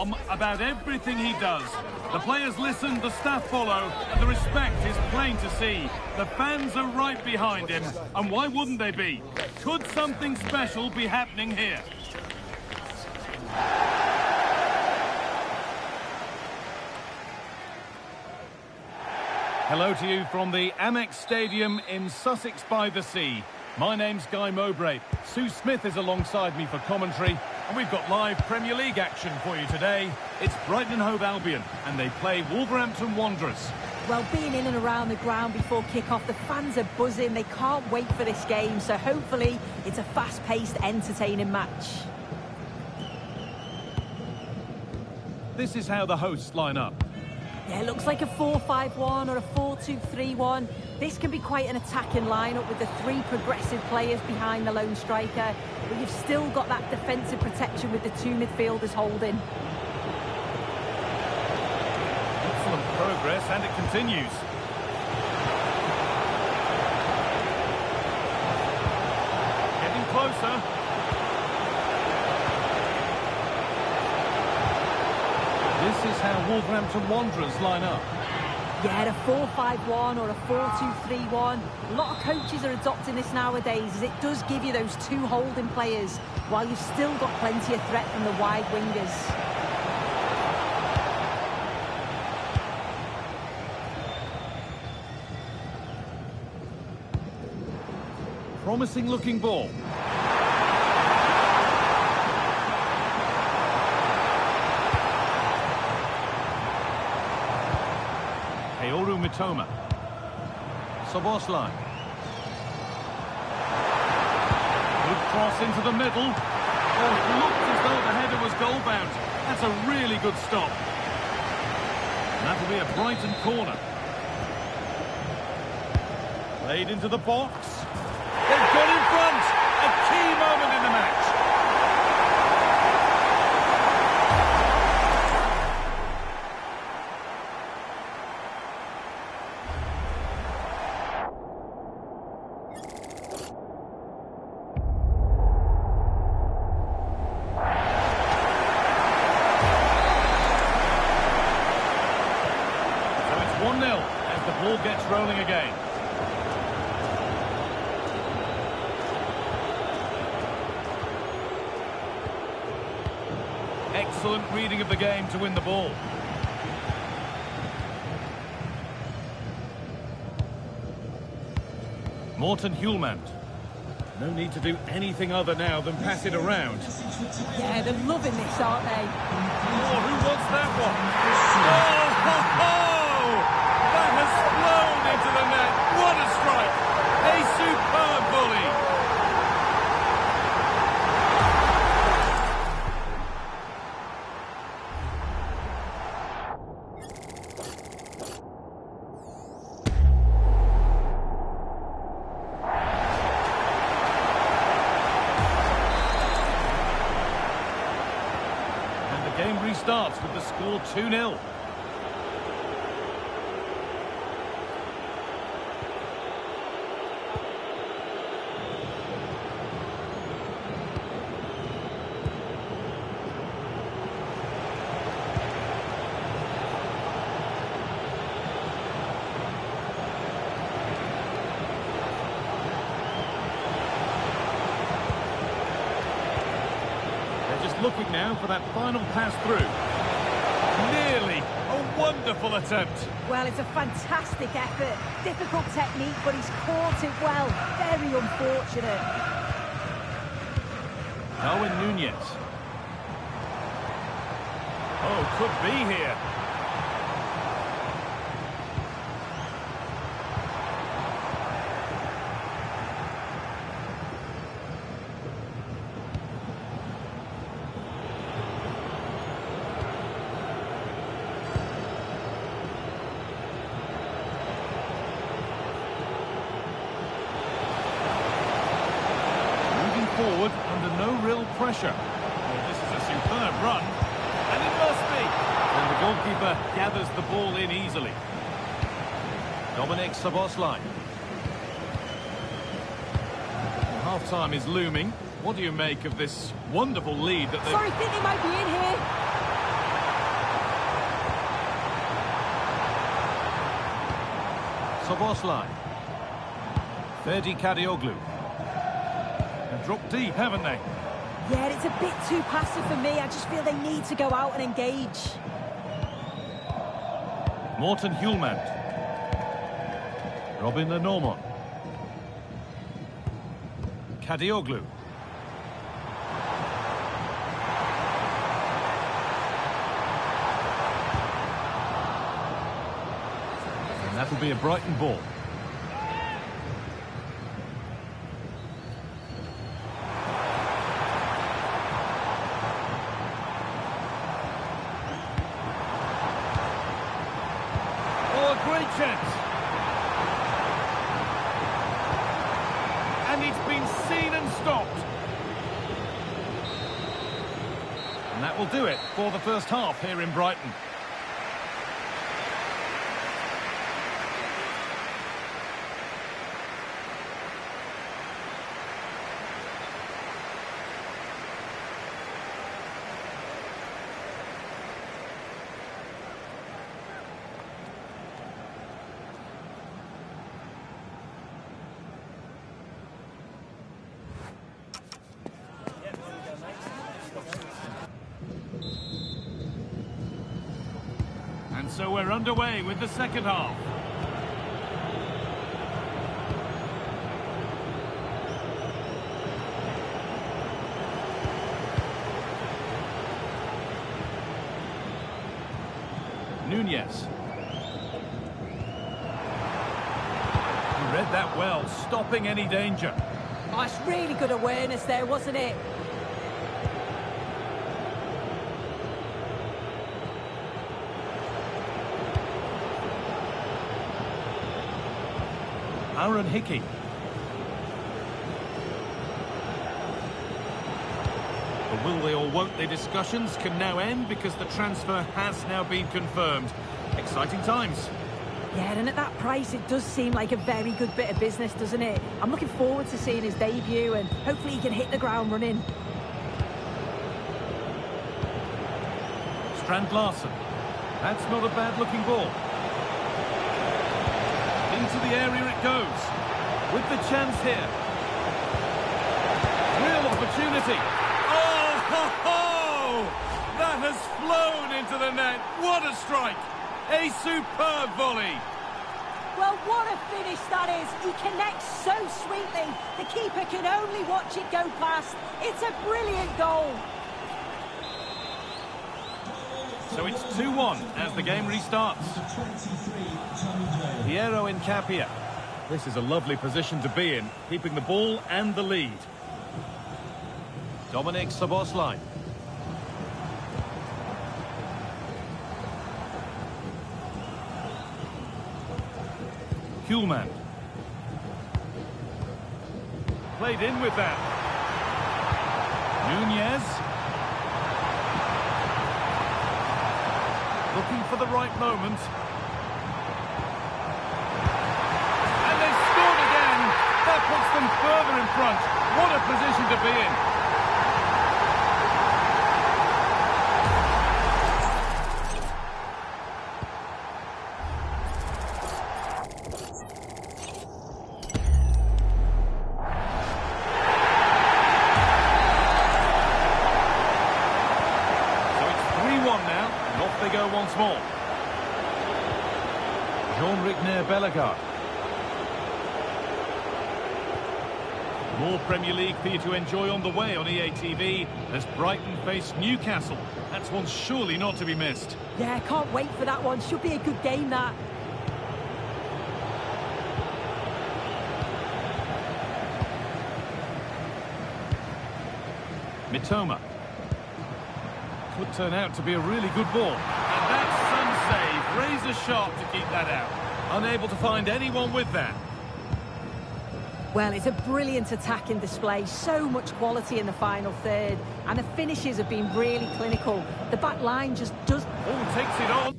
calm about everything he does. The players listen, the staff follow, and the respect is plain to see. The fans are right behind him, and why wouldn't they be? Could something special be happening here? Hello to you from the Amex Stadium in Sussex by the Sea. My name's Guy Mowbray. Sue Smith is alongside me for commentary, and we've got live Premier League action for you today. It's Brighton and Hove Albion, and they play Wolverhampton Wanderers. Well, being in and around the ground before kick-off, the fans are buzzing. They can't wait for this game, so hopefully it's a fast-paced, entertaining match. This is how the hosts line up. Yeah, it looks like a 4-5-1 or a 4-2-3-1. This can be quite an attacking lineup with the three progressive players behind the lone striker. But you've still got that defensive protection with the two midfielders holding. Excellent progress, and it continues. Getting closer. This is how Wolverhampton Wanderers line up. Yeah, a 4-5-1 or a 4-2-3-1. A lot of coaches are adopting this nowadays, as it does give you those two holding players, while you've still got plenty of threat from the wide wingers. Promising looking ball. Mitoma. Szoboszlai. Good cross into the middle. Oh, it looked as though the header was goal-bound. That's a really good stop. And that'll be a Brighton corner. Played into the box. They've got in front. A key moment in the match. Ball gets rolling again. Excellent reading of the game to win the ball. Morten Hjulmand. No need to do anything other now than pass it around. Yeah, they're loving this, aren't they? Oh, who wants that one? Oh, ho, ho! That has flown into the net. What a strike! A superb volley. And the game restarts with the score 2-0. Looking now for that final pass through. Nearly a wonderful attempt. Well, it's a fantastic effort. Difficult technique, but he's caught it well. Very unfortunate. Darwin Nunez. Oh, could be here. Forward under no real pressure. Well, this is a superb run, and it must be. And the goalkeeper gathers the ball in easily. Dominik Szoboszlai. Half-time is looming. What do you make of this wonderful lead that they... Sorry, think he might be in here. Szoboszlai. Ferdi Kadioglu. They've dropped deep, haven't they? Yeah, it's a bit too passive for me. I just feel they need to go out and engage. Morten Hjulmand. Robin Lenormand. Kadioglu. And that'll be a Brighton ball. Great chance. And it's been seen and stopped. And that will do it for the first half here in Brighton. And so we're underway with the second half. Nunez. He read that well, stopping any danger. Oh, it's really good awareness there, wasn't it? Aaron Hickey. The will they or won't they discussions can now end because the transfer has now been confirmed. Exciting times. Yeah, and at that price, it does seem like a very good bit of business, doesn't it? I'm looking forward to seeing his debut and hopefully he can hit the ground running. Strand Larsen. That's not a bad-looking ball. Into the area it goes. With the chance here. Real opportunity. Oh, ho, ho! That has flown into the net. What a strike. A superb volley. Well, what a finish that is. He connects so sweetly. The keeper can only watch it go past. It's a brilliant goal. So it's 2-1 as the game restarts. Piero Incapia. This is a lovely position to be in, keeping the ball and the lead. Dominik Szoboszlai. Hjulmand. Played in with that. Nunez. Looking for the right moment. And they've scored again. That puts them further in front. What a position to be in. They go once more. Jean-Rigner Bellegarde. More Premier League for you to enjoy on the way on EA TV as Brighton face Newcastle. That's one surely not to be missed. Yeah, can't wait for that one. Should be a good game, that. Mitoma. Could turn out to be a really good ball. And that's some save. Razor sharp to keep that out. Unable to find anyone with that. Well, it's a brilliant attacking display. So much quality in the final third. And the finishes have been really clinical. The back line just does... Oh, takes it on.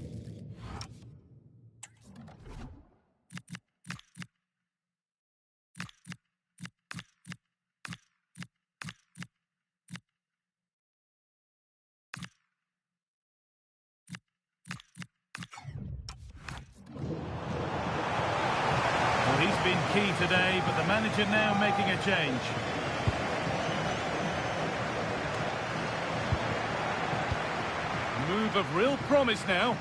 key today, but the manager now making a change. Move of real promise now.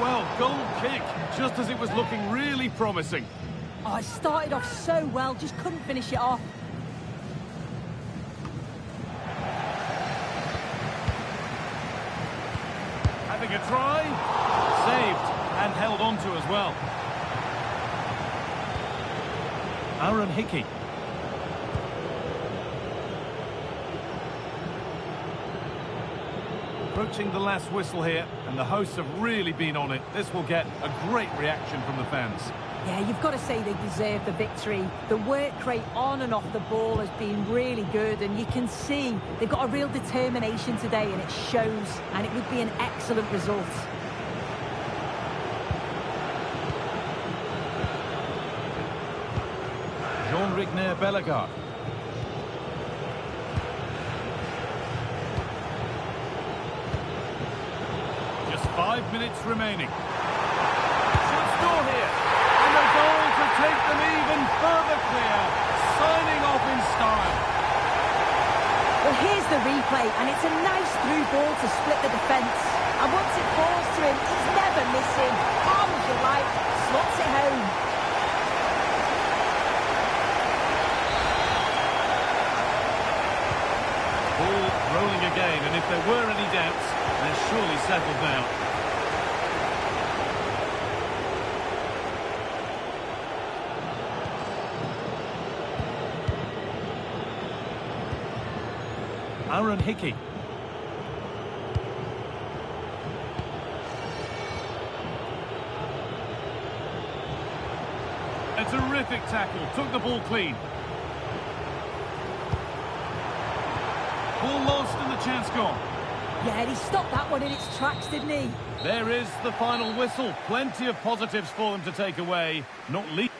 Well, goal kick, just as it was looking really promising. Oh, it started off so well, just couldn't finish it off. Having a try, saved and held on to as well. Aaron Hickey. Approaching the last whistle here, and the hosts have really been on it. This will get a great reaction from the fans. Yeah, you've got to say they deserve the victory. The work rate on and off the ball has been really good, and you can see they've got a real determination today, and it shows, and it would be an excellent result. Jean-Rigner Bellegarde. Just 5 minutes remaining. Should score here. And a goal to take them even further clear. Signing off in style. Well, here's the replay, and it's a nice through ball to split the defence. And once it falls to him, he's never missing. Calm as you like, slots it home. Ball rolling again, and if there were any doubts, they're surely settled now. Aaron Hickey. A terrific tackle, took the ball clean. Ball lost and the chance gone. Yeah, he stopped that one in its tracks, didn't he? There is the final whistle. Plenty of positives for them to take away, not least.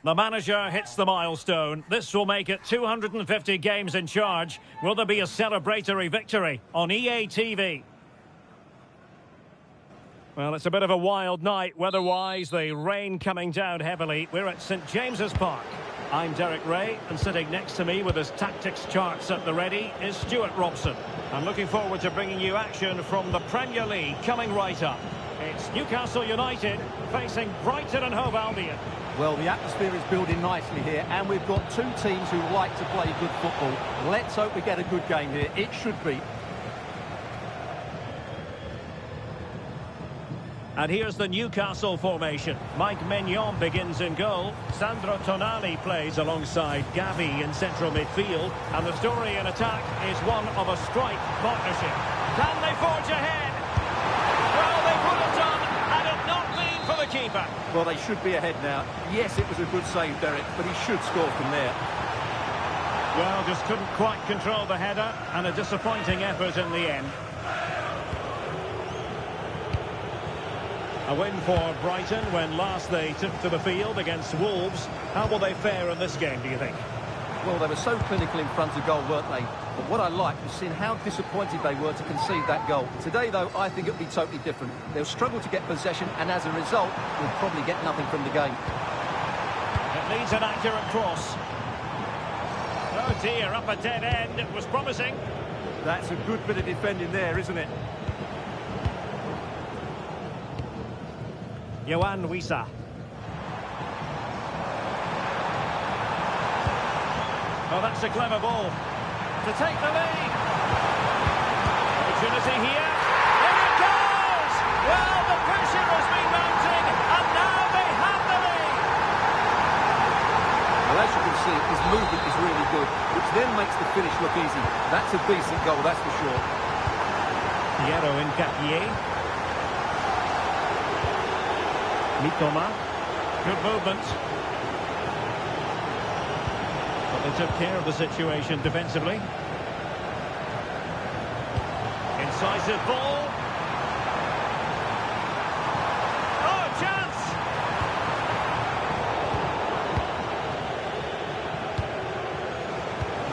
The manager hits the milestone. This will make it 250 games in charge. Will there be a celebratory victory on EA TV? Well, it's a bit of a wild night weather-wise. The rain coming down heavily. We're at St James's Park. I'm Derek Ray, and sitting next to me with his tactics charts at the ready is Stuart Robson. I'm looking forward to bringing you action from the Premier League coming right up. It's Newcastle United facing Brighton and Hove Albion. Well, the atmosphere is building nicely here, and we've got two teams who like to play good football. Let's hope we get a good game here. It should be. And here's the Newcastle formation. Mike Maignan begins in goal. Sandro Tonali plays alongside Gavi in central midfield. And the story in attack is one of a strike partnership. Can they forge ahead? Well, they would have done had it not been for the keeper. Well, they should be ahead now. Yes, it was a good save, Derek, but he should score from there. Well, just couldn't quite control the header, and a disappointing effort in the end. A win for Brighton when last they took to the field against Wolves. How will they fare in this game, do you think? Well, they were so clinical in front of goal, weren't they? But what I liked was seeing how disappointed they were to concede that goal. Today, though, I think it'll be totally different. They'll struggle to get possession, and as a result, we'll probably get nothing from the game. It needs an accurate cross. Oh dear, up a dead end. It was promising. That's a good bit of defending there, isn't it? Yohan Wissa. Oh, that's a clever ball to take the lead. Opportunity here. Here it goes! Well, the pressure has been mounting, and now they have the lead. Well, as you can see, his movement is really good, which then makes the finish look easy. That's a decent goal, that's for sure. Piero Incapié. Mitoma. Good movement. But they took care of the situation defensively. Incisive ball. Oh, chance!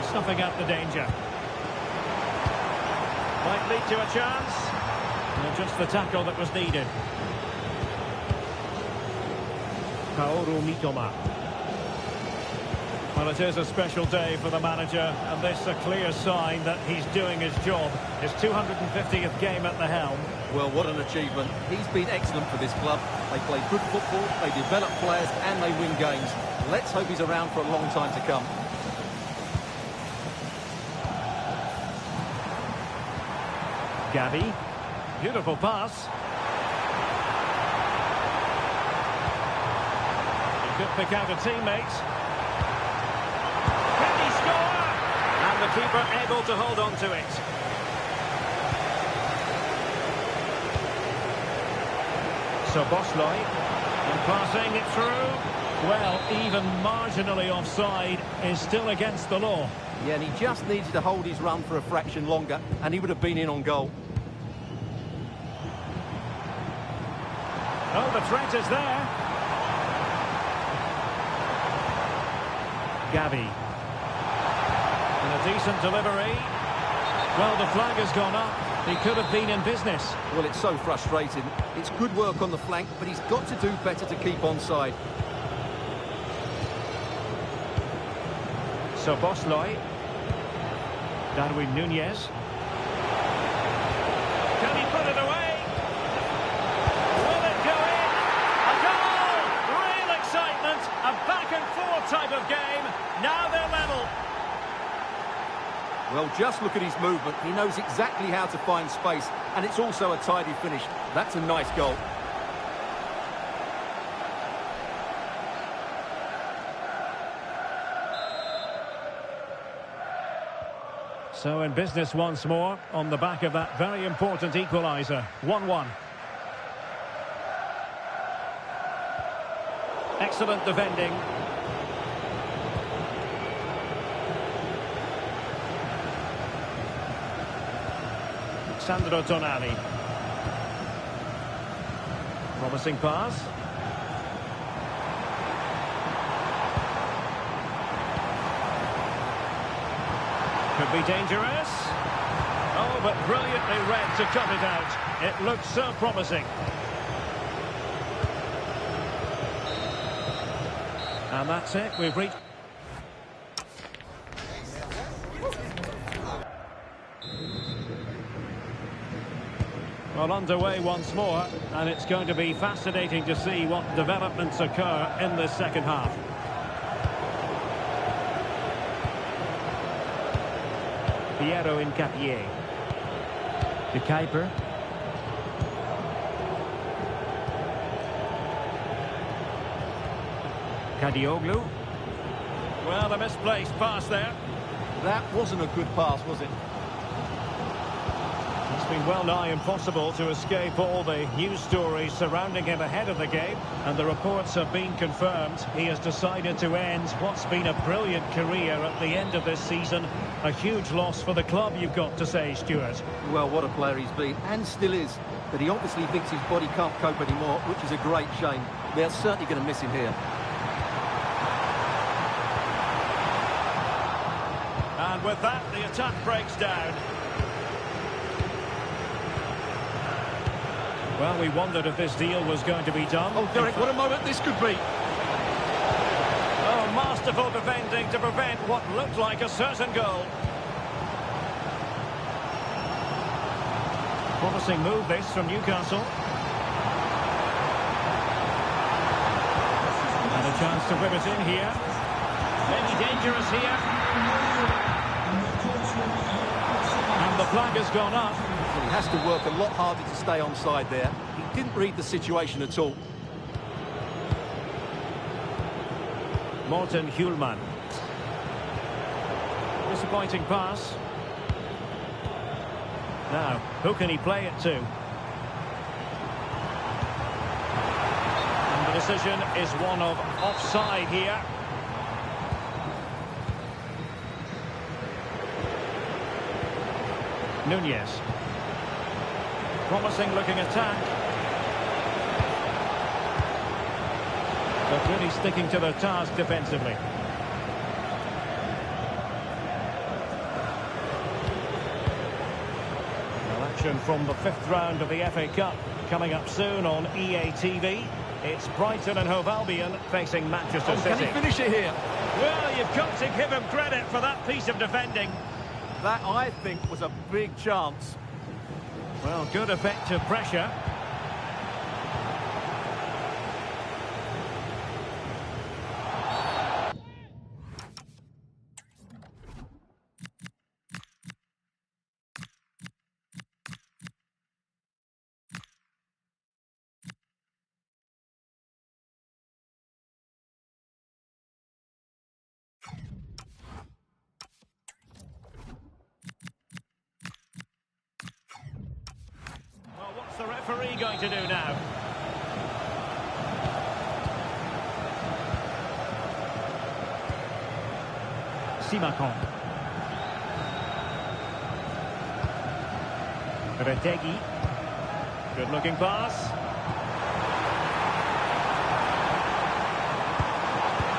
He's snuffing out the danger. Might lead to a chance. And just the tackle that was needed. Kaoru Mitoma. Well, it is a special day for the manager, and this a clear sign that he's doing his job. His 250th game at the helm. Well, what an achievement. He's been excellent for this club. They play good football, they develop players, and they win games. Let's hope he's around for a long time to come. Gavi. Beautiful pass. He could pick out a teammate. Can he score? And the keeper able to hold on to it. So Bosloy, and passing it through. Well, even marginally offside is still against the law. Yeah, and he just needed to hold his run for a fraction longer, and he would have been in on goal. Oh, the threat is there. Gavi. And a decent delivery. Well, the flag has gone up. He could have been in business. Well, it's so frustrating. It's good work on the flank, but he's got to do better to keep onside. So Bosloy. Darwin Nunez. Can he put it away? Will it go in? A goal! Real excitement. A back-and-forth type of game. Now they're level. Well, just look at his movement. He knows exactly how to find space, and it's also a tidy finish. That's a nice goal. So in business once more on the back of that very important equaliser. 1-1. Excellent defending. Sandro Tonali. Promising pass. Could be dangerous. Oh, but brilliantly read to cut it out. It looks so promising. And that's it. We've reached... Well, underway once more, and it's going to be fascinating to see what developments occur in the second half. Piero Incapié. De Kuiper. Kadioglu. Well, a misplaced pass there. That wasn't a good pass, was it? It's been well nigh impossible to escape all the news stories surrounding him ahead of the game, and the reports have been confirmed. He has decided to end what's been a brilliant career at the end of this season. A huge loss for the club, you've got to say, Stuart. Well, what a player he's been, and still is. But he obviously thinks his body can't cope anymore, which is a great shame. They're certainly going to miss him here. And with that, the attack breaks down. Well, we wondered if this deal was going to be done. Oh, Derek, what a moment this could be. Oh, masterful defending to prevent what looked like a certain goal. Promising move this from Newcastle. And a chance to whip it in here. Maybe dangerous here. And the flag has gone up. Well, he has to work a lot harder to stay onside there. He didn't read the situation at all. Morten Hjulman. Disappointing pass. Now, who can he play it to? And the decision is one of offside here. Nunez. Promising looking attack. But really sticking to their task defensively. Well, action from the 5th round of the FA Cup coming up soon on EA TV. It's Brighton and Hove Albion facing Manchester City. Can he finish it here? Well, you've got to give him credit for that piece of defending. That, I think, was a big chance. Well, good effective pressure. What's the referee going to do now? Simakon. Retegi. Good looking pass.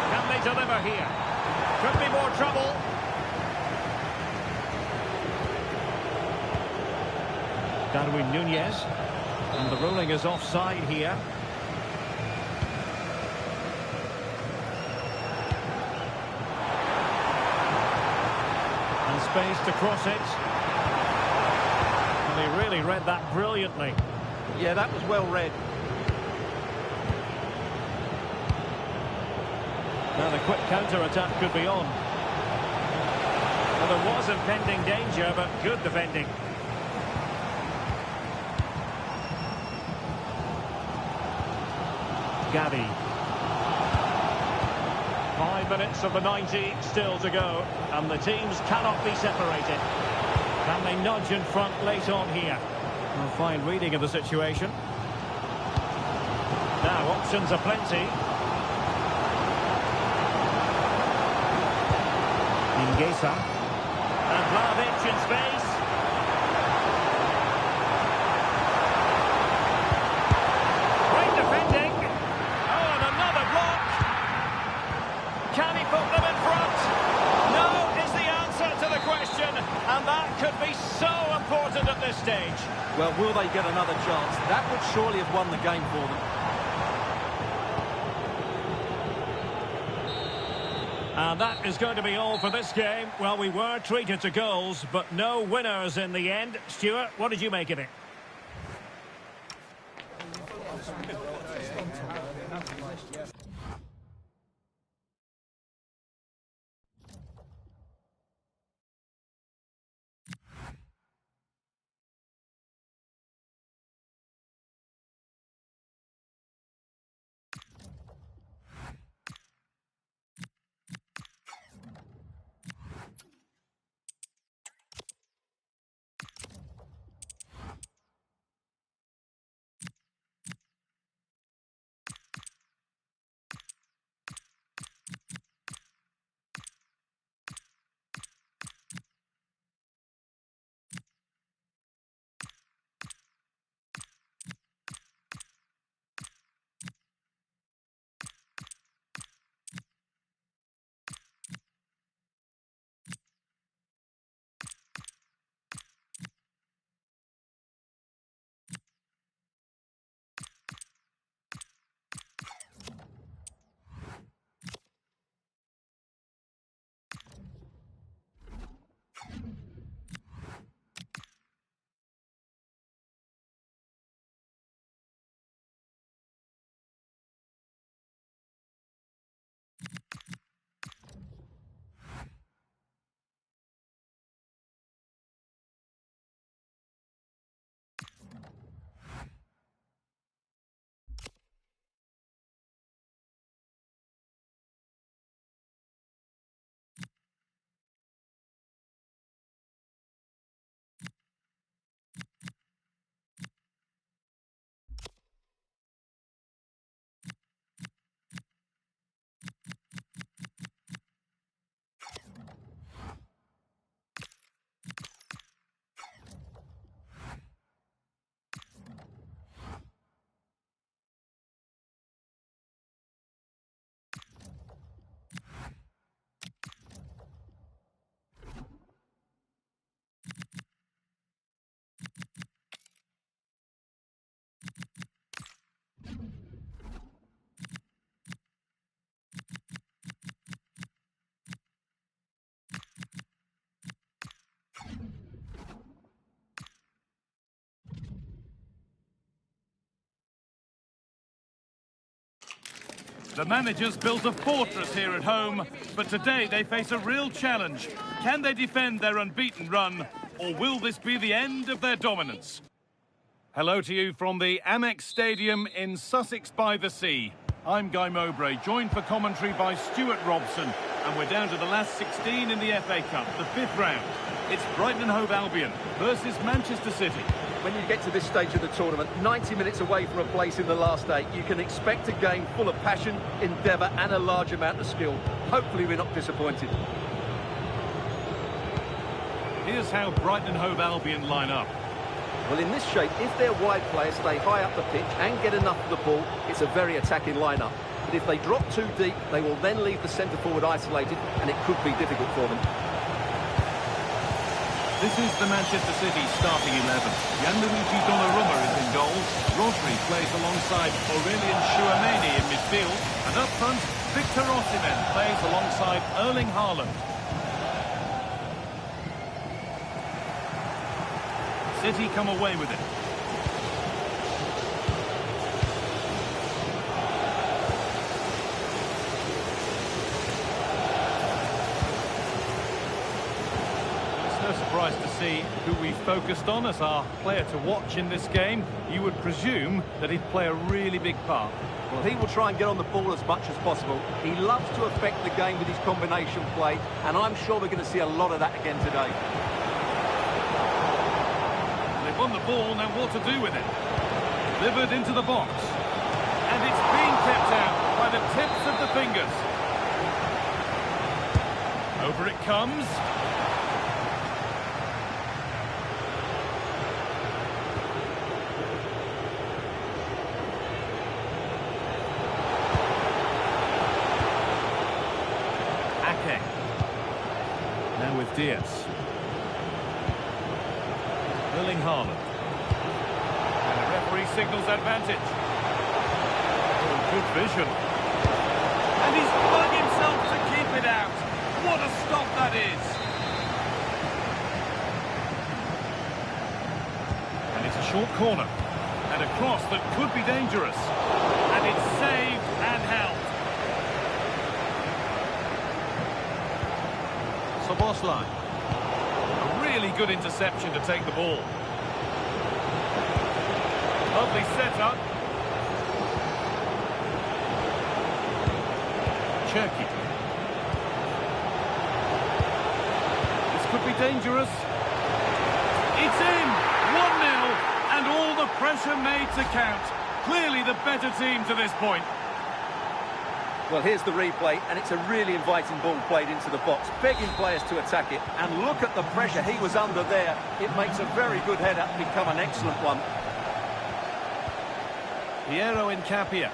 Can they deliver here? Could be more trouble. Darwin Nunez. And the ruling is offside here. And space to cross it. And he really read that brilliantly. Yeah, that was well read. Now the quick counter-attack could be on. Well, there was impending danger, but good defending. Gavi. 5 minutes of the 90 still to go, and the teams cannot be separated. Can they nudge in front late on here? A fine reading of the situation. Now options are plenty. Ingesa. And Vlahovic in space. Great defending. Oh, and another block. Can he put them in front? No is the answer to the question. they get another chance? That would surely have won the game for them. And that is going to be all for this game. Well, we were treated to goals, but no winners in the end. Stuart, what did you make of it? The managers built a fortress here at home, but today they face a real challenge. Can they defend their unbeaten run, or will this be the end of their dominance? Hello to you from the Amex Stadium in Sussex by the Sea. I'm Guy Mowbray, joined for commentary by Stuart Robson, and we're down to the last 16 in the FA Cup, the fifth round. It's Brighton and Hove Albion versus Manchester City. When you get to this stage of the tournament, 90 minutes away from a place in the last 8, you can expect a game full of passion, endeavour and a large amount of skill. Hopefully we're not disappointed. Here's how Brighton and Hove Albion line up. Well, in this shape, if their wide players stay high up the pitch and get enough of the ball, it's a very attacking lineup. But if they drop too deep, they will then leave the centre-forward isolated, and it could be difficult for them. This is the Manchester City starting 11. Gianluigi Donnarumma is in goal. Rodri plays alongside Aurelien Tchouameni in midfield. And up front, Victor Osimhen plays alongside Erling Haaland. City come away with it. Surprised to see who we focused on as our player to watch in this game. You would presume that he'd play a really big part. Well, he will try and get on the ball as much as possible. He loves to affect the game with his combination play, and I'm sure we're going to see a lot of that again today. They've won the ball, now what to do with it? Delivered into the box. And it's being kept out by the tips of the fingers. Over it comes. Now with Diaz. Erling Haaland. signals advantage. Oh, good vision. And he's flung himself to keep it out. What a stop that is. And it's a short corner. And a cross that could be dangerous. And it's saved and held. Soboslai. A really good interception to take the ball. Lovely setup. Cherky. This could be dangerous. It's in! 1-0, and all the pressure made to count. Clearly the better team to this point. Well, here's the replay, and it's a really inviting ball played into the box, begging players to attack it. And look at the pressure he was under there. It makes a very good header become an excellent one. Piero Incapia.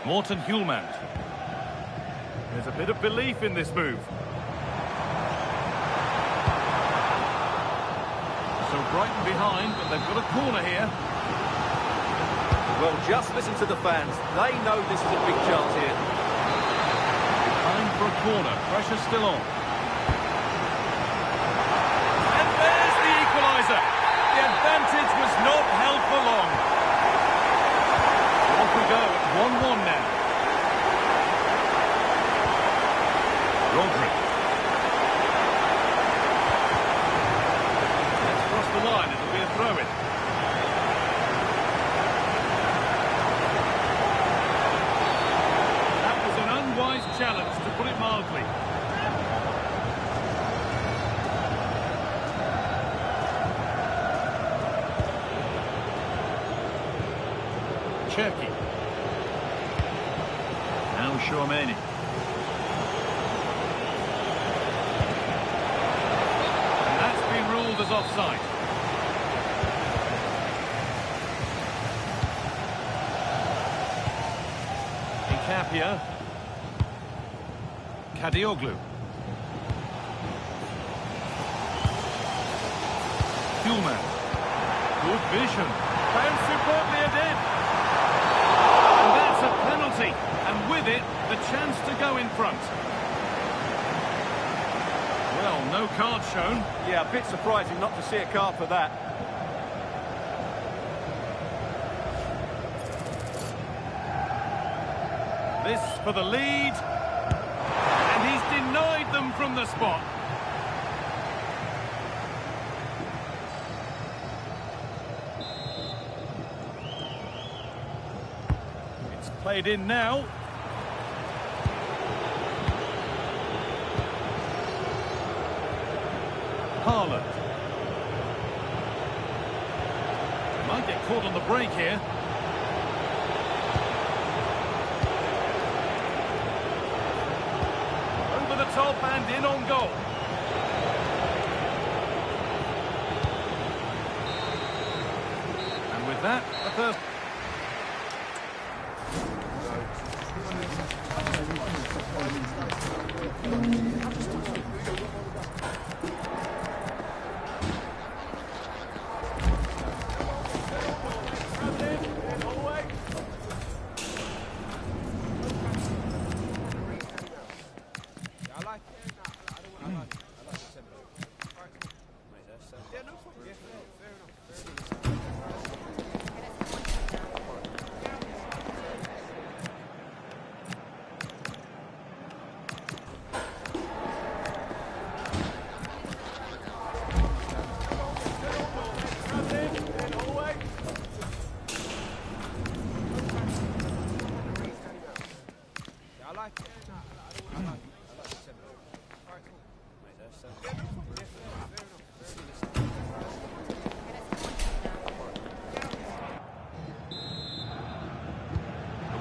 Morten Hjulmand. There's a bit of belief in this move. So Brighton behind, but they've got a corner here. Well, just listen to the fans. They know this is a big chance here. Time for a corner. Pressure still on. And there's the equaliser. The advantage was not held for long. Off we go at 1-1 now. Rodri. Let's cross the line. It'll be a throw-in. That was an unwise challenge, to put it mildly. Cherky. Now Chouameni. And that's been ruled as offside. Incapia. Kadioglu. Hjulmand. Good vision. Found superbly ahead. And that's a penalty. And with it, the chance to go in front. Well, no card shown. Yeah, a bit surprising not to see a card for that. This for the lead. And he's denied them from the spot. It's played in now. Haaland. Might get caught on the break here. Over the top and in on goal. And with that, the first...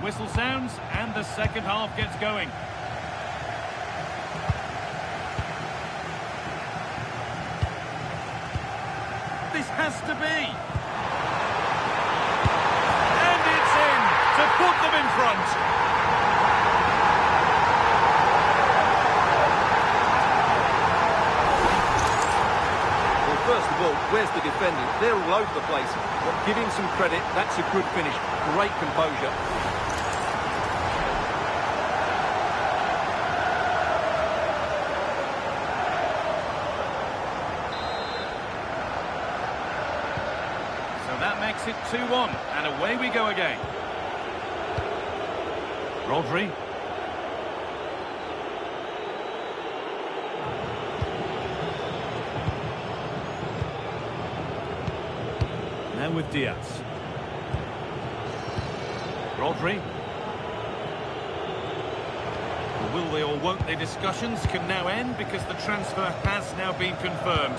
Whistle sounds and the second half gets going. This has to be. And it's in to put them in front. Well, first of all, Where's the defending? They're all over the place. But give him some credit. That's a good finish. Great composure. So that makes it 2-1, and away we go again. Rodri. Now with Diaz. Rodri. The will they or won't they discussions can now end because the transfer has now been confirmed.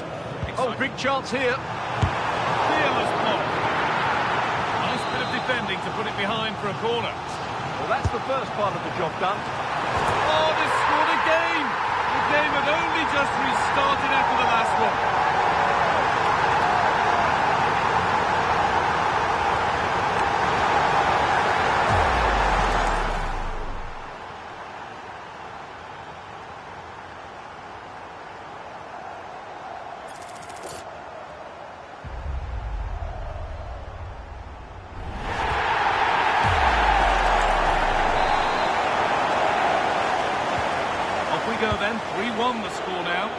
Oh, big chance here. Fearless block. Nice bit of defending to put it behind for a corner. Well, that's the first part of the job done. Oh, they scored again! The game had only just restarted after the last one. Then 3-1 the score now.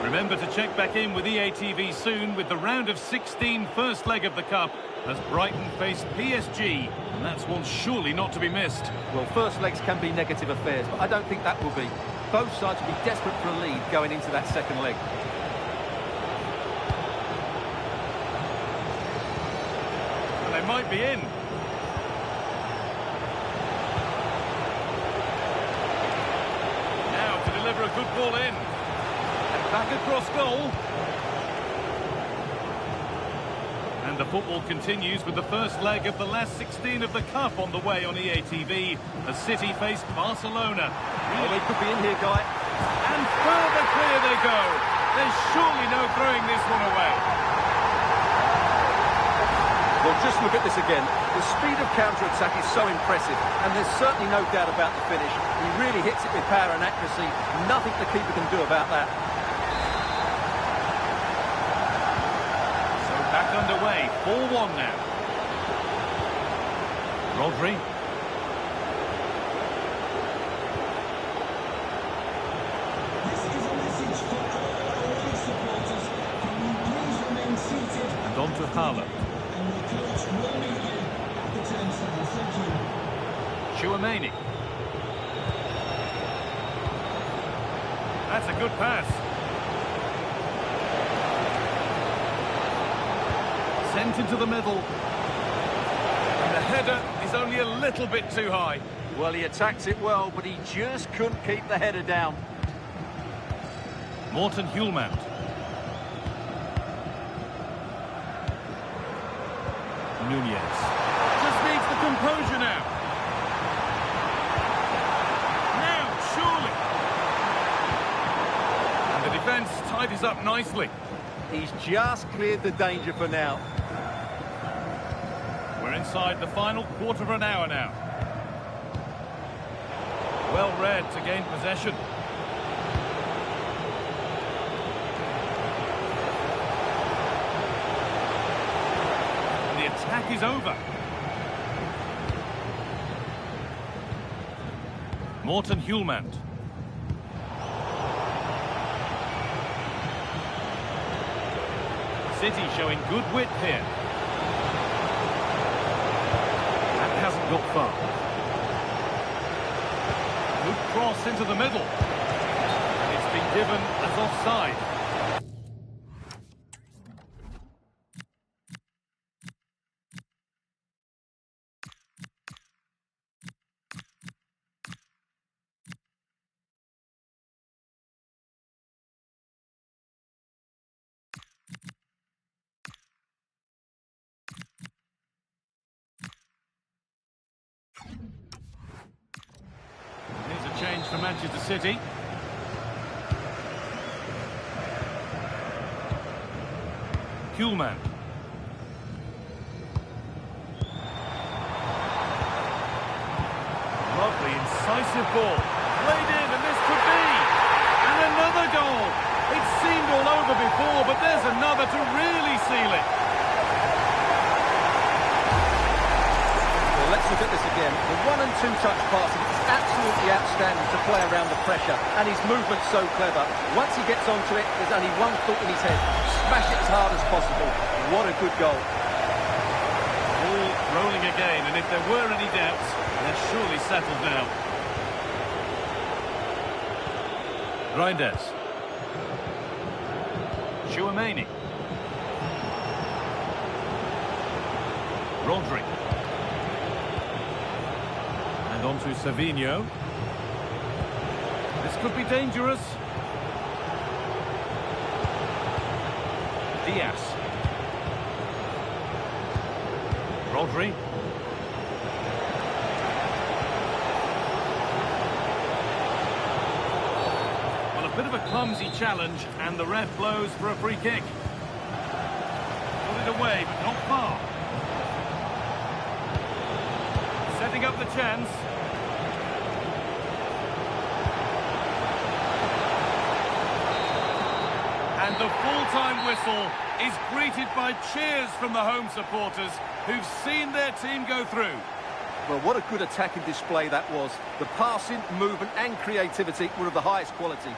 Remember to check back in with EATV soon with the round of 16 first leg of the Cup as Brighton face PSG, and that's one surely not to be missed. Well, first legs can be negative affairs, but I don't think that will be. Both sides will be desperate for a lead going into that second leg. Well, they might be in. Deliver a good ball in. And back across goal. And the football continues with the first leg of the last 16 of the Cup on the way on EATV as City face Barcelona. Well, they could be in here, Guy. And further clear they go. There's surely no throwing this one away. Well, just look at this again. The speed of counter-attack is so impressive, and there's certainly no doubt about the finish. He really hits it with power and accuracy. Nothing the keeper can do about that. So back underway, 4-1 now. Rodri. This is a message for all away supporters. Can you please remain seated? And on to Haaland. And the coach will meet you at the turnstile. Thank you. Chouameni. That's a good pass. Sent into the middle. And the header is only a little bit too high. Well, he attacked it well, but he just couldn't keep the header down. Morten Hjulmand. Nunez. Just needs the composure now. Now, surely. And the defence tidies up nicely. He's just cleared the danger for now. We're inside the final quarter of an hour now. Well read to gain possession. Attack is over. Morten Hjulmand. City showing good width here. That hasn't got far. Good cross into the middle. And it's been given as offside. Change for Manchester City. Hjulmand. Lovely, incisive ball. Played in, and this could be. And another goal. It seemed all over before, but there's another to really seal it. Well, let's look at this again. The 1- and 2-touch passing is absolutely outstanding to play around the pressure, and his movement's so clever. Once he gets onto it, there's only one thought in his head: smash it as hard as possible. What a good goal. All rolling again, and if there were any doubts, they're surely settled now. Reinders. Chouameni. Rodri. And on to Savinho. This could be dangerous. Diaz. Rodri. Well, a bit of a clumsy challenge, and the ref blows for a free kick. Put it away, but not far. Setting up the chance. And the full-time whistle is greeted by cheers from the home supporters who've seen their team go through. Well, what a good attacking display that was. The passing, movement and creativity were of the highest quality.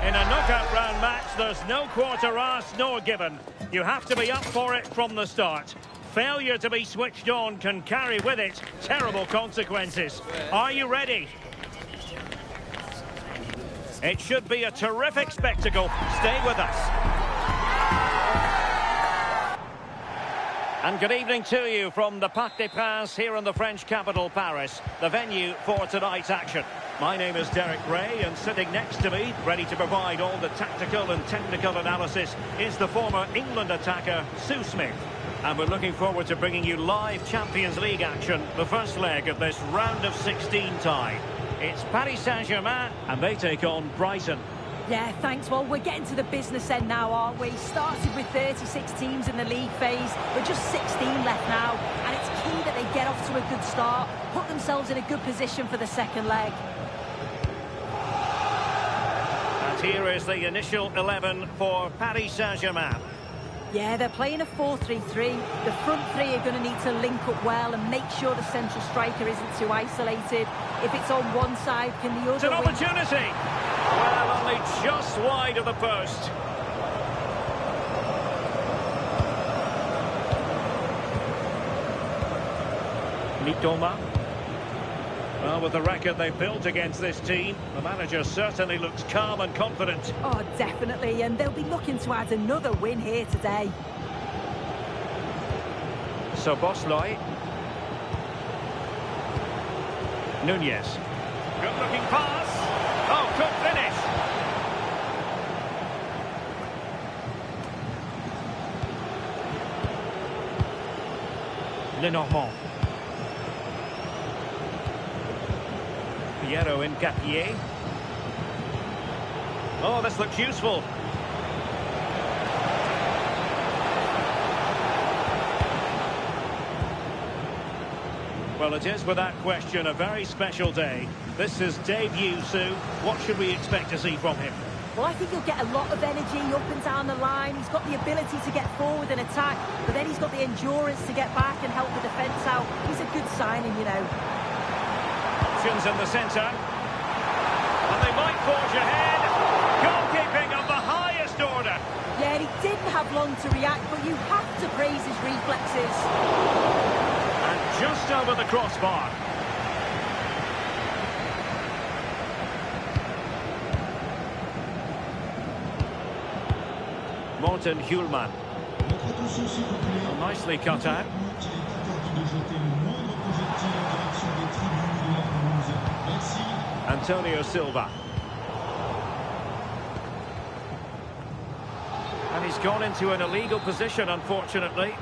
In a knockout round match, there's no quarter asked nor given. You have to be up for it from the start. Failure to be switched on can carry with it terrible consequences. Are you ready? It should be a terrific spectacle. Stay with us. And good evening to you from the Parc des Princes here in the French capital, Paris, the venue for tonight's action. My name is Derek Ray, and sitting next to me, ready to provide all the tactical and technical analysis, is the former England attacker, Sue Smith. And we're looking forward to bringing you live Champions League action, the first leg of this round of 16 tie. It's Paris Saint-Germain, and they take on Brighton. Yeah, thanks. Well, we're getting to the business end now, aren't we? Started with 36 teams in the league phase. We're just 16 left now, and it's key that they get off to a good start, put themselves in a good position for the second leg. And here is the initial 11 for Paris Saint-Germain. Yeah, they're playing a 4-3-3. The front three are going to need to link up well and make sure the central striker isn't too isolated. If it's on one side, can the other... It's an opportunity! Well, only just wide of the post. Mitoma. Well, with the record they've built against this team, the manager certainly looks calm and confident. Oh, definitely, and they'll be looking to add another win here today. So Bosloy. Nunez. Good-looking pass. Oh, good finish. Lenormand. Piero in Capier. Oh, this looks useful. Well, it is without question a very special day. This is debut, Sue. What should we expect to see from him? Well, I think he'll get a lot of energy up and down the line. He's got the ability to get forward and attack, but then he's got the endurance to get back and help the defence out. He's a good signing, you know. Options in the centre. And they might forge ahead. Goalkeeping of the highest order. Yeah, he didn't have long to react, but you have to praise his reflexes. And just over the crossbar. Morten Hjulman. Well, nicely cut out. Antonio Silva. And he's gone into an illegal position, unfortunately.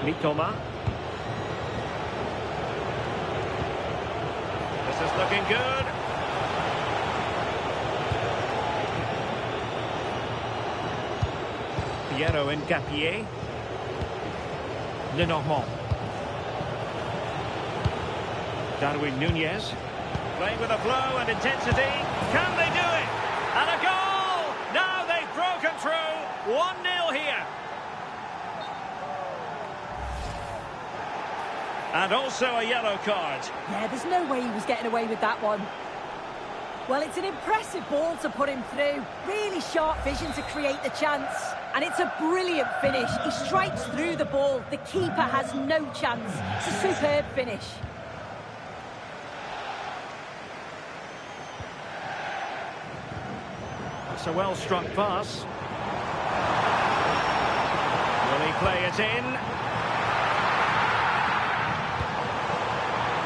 Mitoma. This is looking good. Piero in Capier. Lenormand. Darwin Nunez. Playing with a flow and intensity. Can they do it? And a goal! Now they've broken through. 1-0 here. And also a yellow card. Yeah, there's no way he was getting away with that one. Well, it's an impressive ball to put him through. Really sharp vision to create the chance. And it's a brilliant finish. He strikes through the ball. The keeper has no chance. It's a superb finish. That's a well-struck pass. Will he play it in?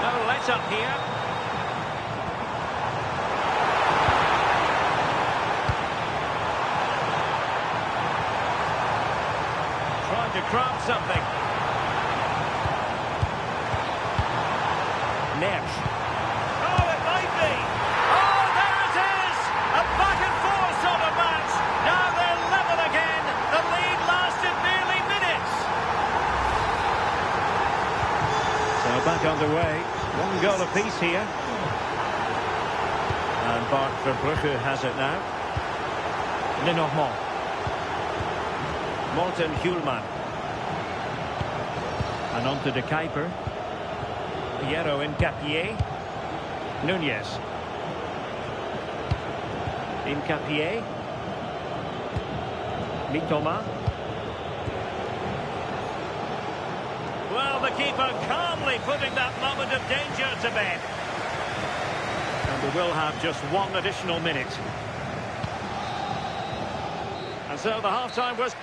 No let-up here. Trying to craft something. Neves. Oh, it might be. Oh, there it is! A back and forth sort of match. Now they're level again. The lead lasted merely minutes. So back underway. 1 goal apiece here. And Bart Verbrugge has it now. Lenormand. Morten Hjulman. And on to the Kuiper. Piero in Capier. Nunez. In Capier. Mitoma. Well, the keeper calmly putting that moment of danger to bed. And we will have just 1 additional minute. And so the half-time was...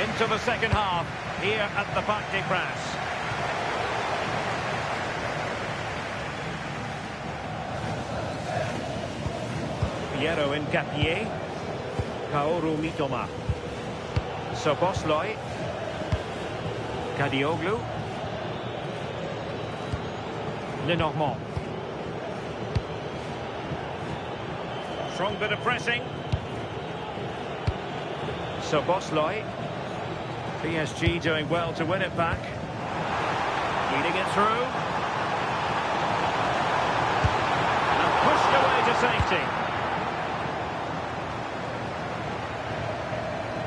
into the second half here at the Parc des Princes. Piero in Capier. Kaoru Mitoma. Szoboszlai. Kadioglu. Lenormand. Strong bit of pressing. Szoboszlai. PSG doing well to win it back. Leading it through. safety.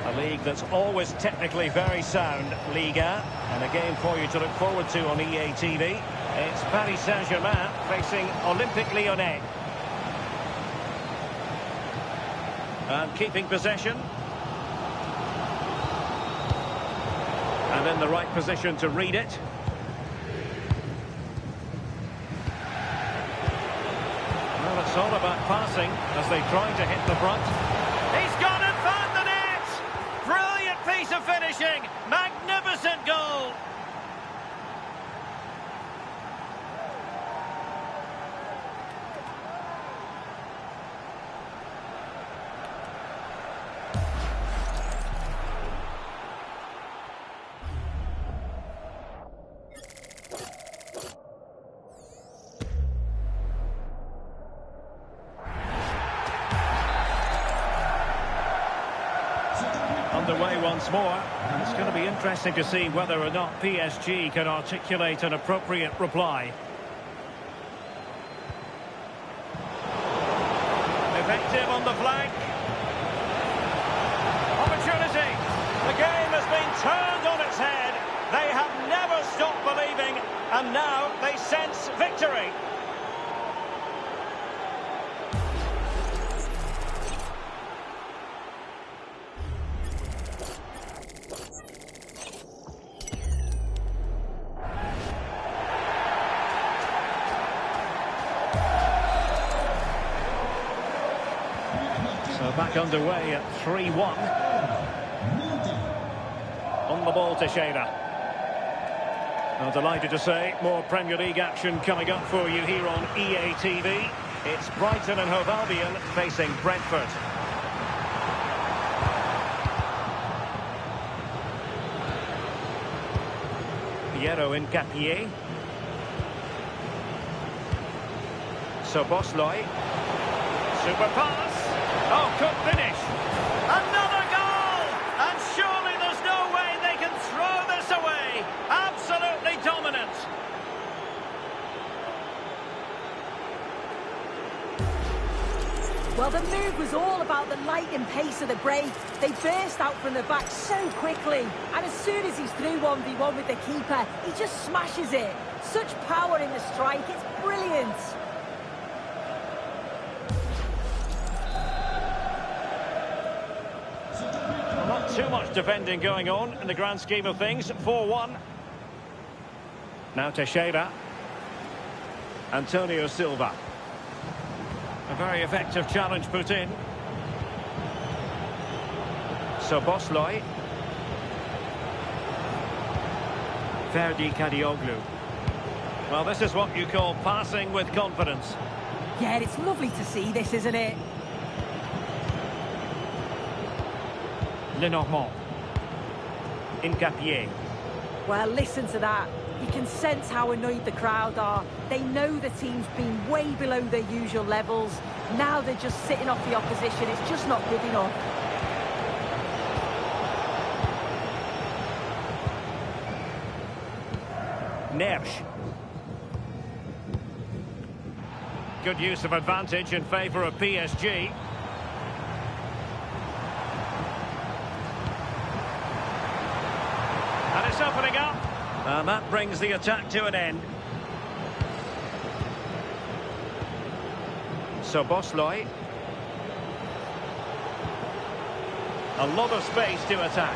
A league that's always technically very sound, Liga, and a game for you to look forward to on EA TV. It's Paris Saint-Germain facing Olympique Lyonnais. And keeping possession. And in the right position to read it. Well, it's all about passing as they try to hit the front. He's gone and found the net! Brilliant piece of finishing! Magnificent goal! Underway once more, and it's going to be interesting to see whether or not PSG can articulate an appropriate reply. Effective on the flank. Opportunity. The game has been turned on its head. They have never stopped believing, and now they sense victory. So back underway at 3-1. On the ball, Teixeira. I'm delighted to say more Premier League action coming up for you here on EA TV. It's Brighton and Hove Albion facing Brentford. Piero Incapié. Szoboszlai. Super pass. Oh, good finish. Another goal! And surely there's no way they can throw this away. Absolutely dominant. Well, the move was all about the lightning pace of the break. They burst out from the back so quickly. And as soon as he's through 1v1 with the keeper, he just smashes it. Such power in the strike. It's brilliant. Not too much defending going on in the grand scheme of things. 4-1. Now Teixeira. Antonio Silva. A very effective challenge put in. Szoboszlai. Ferdi Kadioglu. Well, this is what you call passing with confidence. Yeah, it's lovely to see this, isn't it? Lenormand. Incapié. Well, listen to that. You can sense how annoyed the crowd are. They know the team's been way below their usual levels. Now they're just sitting off the opposition. It's just not good enough. Nersch. Good use of advantage in favour of PSG. And it's opening up. And that brings the attack to an end. Szoboszlai. A lot of space to attack.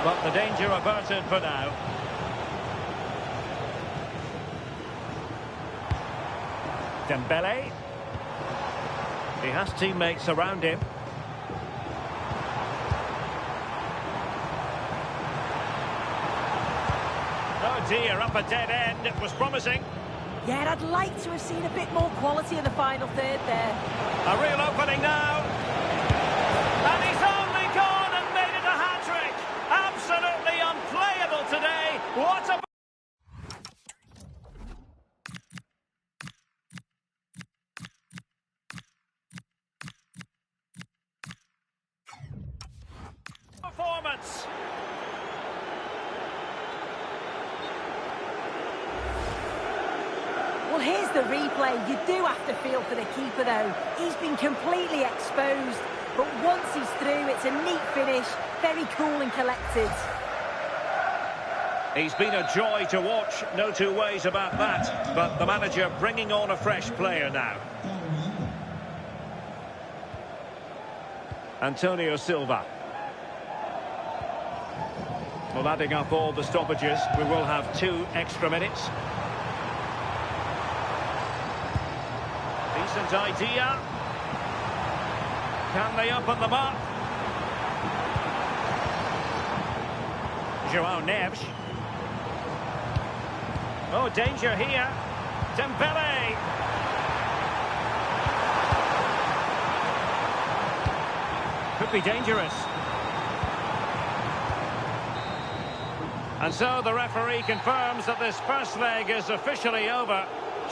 But the danger averted for now. Dembele. He has teammates around him. Oh dear, up a dead end. It was promising. Yeah, I'd like to have seen a bit more quality in the final third there. A real opening now. And he's only gone and made it a hat-trick. Absolutely unplayable today. What a... performance. Well, here's the replay. You do have to feel for the keeper, though. He's been completely exposed. But once he's through, it's a neat finish. Very cool and collected. He's been a joy to watch, no two ways about that. But the manager bringing on a fresh player now. Antonio Silva. Well, adding up all the stoppages, we will have 2 extra minutes. Decent idea. Can they open them up? Joao Neves. Oh, danger here. Dembele. Could be dangerous. And so the referee confirms that this first leg is officially over.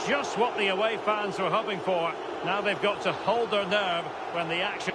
Just what the away fans were hoping for. Now they've got to hold their nerve when the action...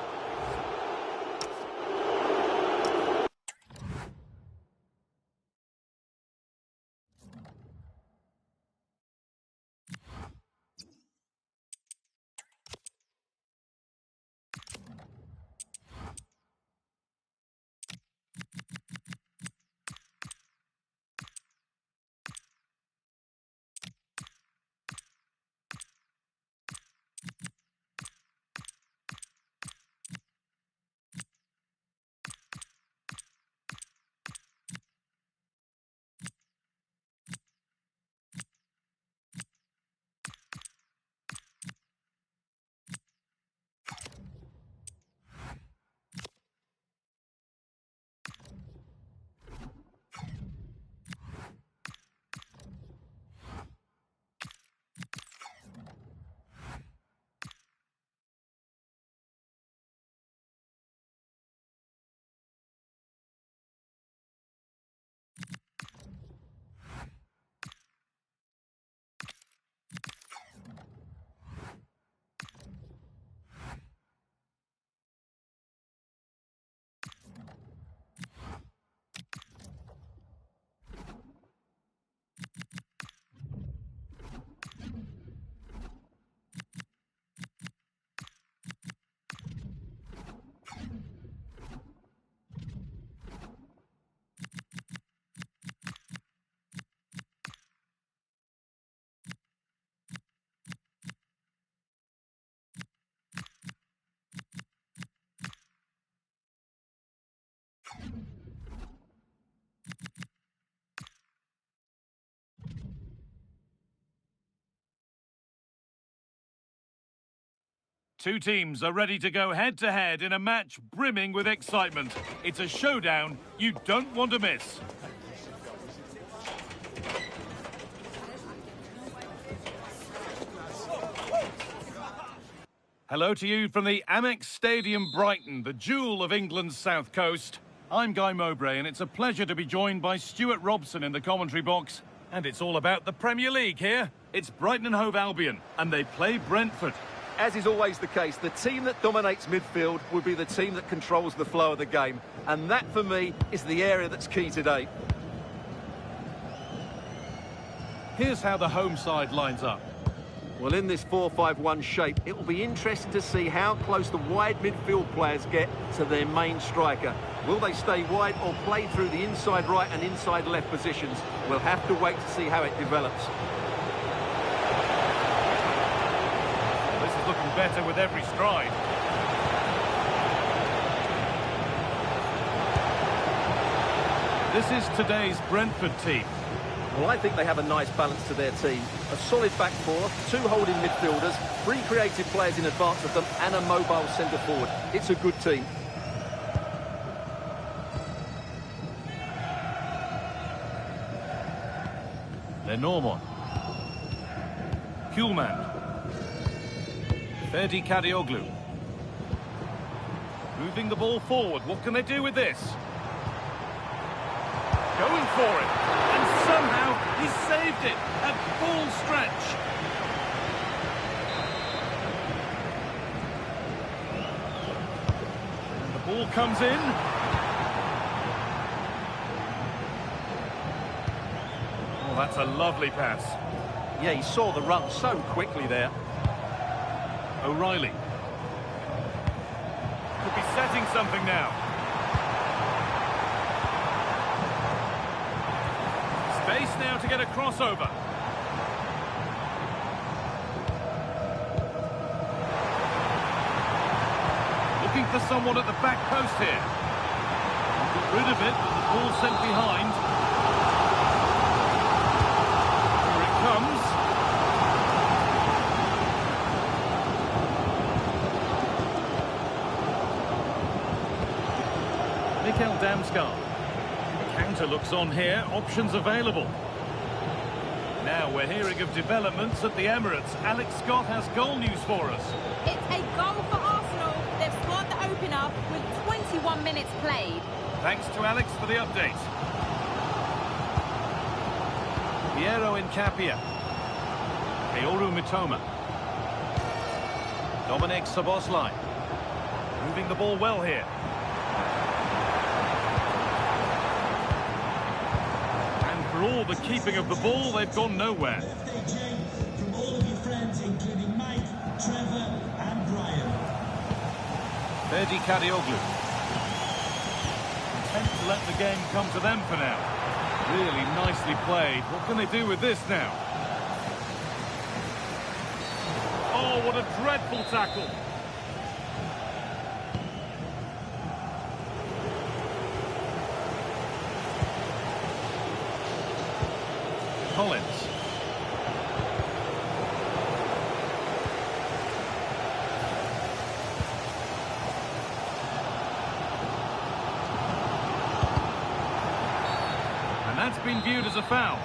Two teams are ready to go head-to-head in a match brimming with excitement. It's a showdown you don't want to miss. Hello to you from the Amex Stadium, Brighton, the jewel of England's south coast. I'm Guy Mowbray, and it's a pleasure to be joined by Stuart Robson in the commentary box. And it's all about the Premier League here. It's Brighton and Hove Albion, and they play Brentford. As is always the case, the team that dominates midfield will be the team that controls the flow of the game. And that, for me, is the area that's key today. Here's how the home side lines up. Well, in this 4-5-1 shape, it will be interesting to see how close the wide midfield players get to their main striker. Will they stay wide or play through the inside right and inside left positions? We'll have to wait to see how it develops. This is looking better with every stride. This is today's Brentford team. Well, I think they have a nice balance to their team. A solid back four, 2 holding midfielders, 3 creative players in advance of them, and a mobile centre forward. It's a good team. Lenormand. Kuhlman. Ferdi Kadioglu. Moving the ball forward. What can they do with this? Going for it. And somehow he saved it at full stretch. And the ball comes in. Oh, that's a lovely pass. Yeah, he saw the run so quickly there. O'Reilly. Could be setting something now. Space now to get a crossover. Looking for someone at the back post here. Got rid of it, but the ball sent behind. Here it comes. Mikel Damsgaard. The counter looks on here, options available. Now we're hearing of developments at the Emirates. Alex Scott has goal news for us. It's a goal for Arsenal. They've scored the opener with 21 minutes played. Thanks to Alex for the update. Piero Incapia. Kaoru Mitoma. Dominic Szoboszlai. Moving the ball well here. And for all the keeping of the ball, they've gone nowhere. FJ, from all of your friends, including Mike, Trevor and Brian. Ferdi Kadioglu. Content to let the game come to them for now. Really nicely played. What can they do with this now? Oh, what a dreadful tackle. Collins. And that's been viewed as a foul.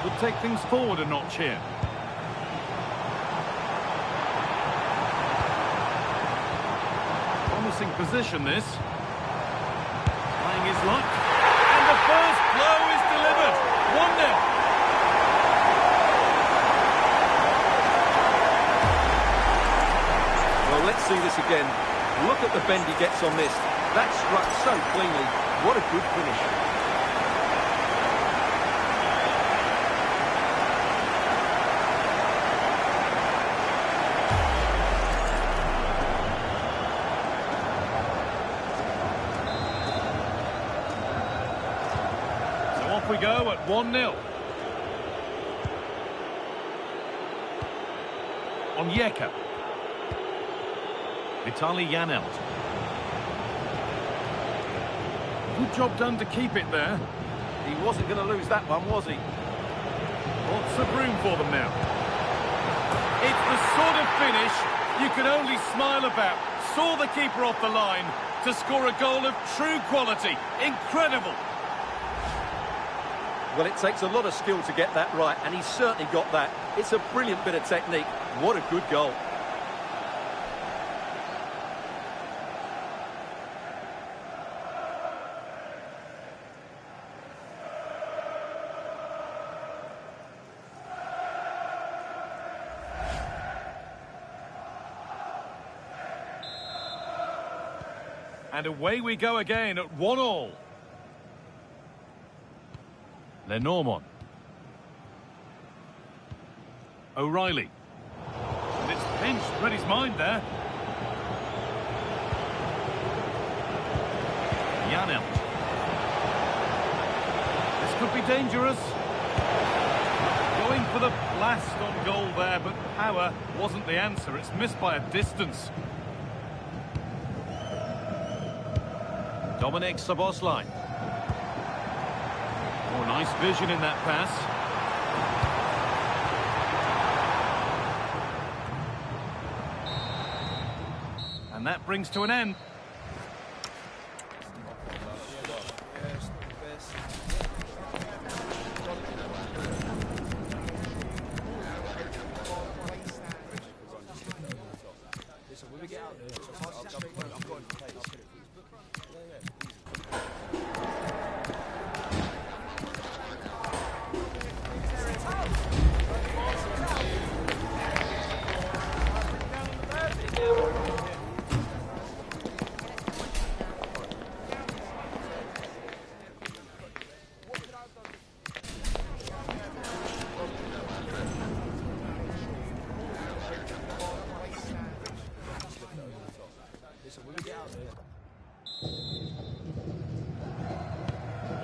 Would take things forward a notch here. Promising position this. Trying his luck. And the first blow is delivered. 1-0. Well, let's see this again. Look at the bend he gets on this. That struck so cleanly. What a good finish. We go at 1-0. Onyeka. Vitaly Janelt. Good job done to keep it there. He wasn't going to lose that one, was he? Lots of room for them now. It's the sort of finish you can only smile about. Saw the keeper off the line to score a goal of true quality. Incredible. Well, it takes a lot of skill to get that right, and he's certainly got that. It's a brilliant bit of technique. What a good goal. And away we go again at 1-1. Lenormand. O'Reilly. And it's pinched, read his mind there. Janelt. This could be dangerous. Going for the blast on goal there, but power wasn't the answer. It's missed by a distance. Dominic Szoboszlai. Oh, nice vision in that pass. And that brings to an end.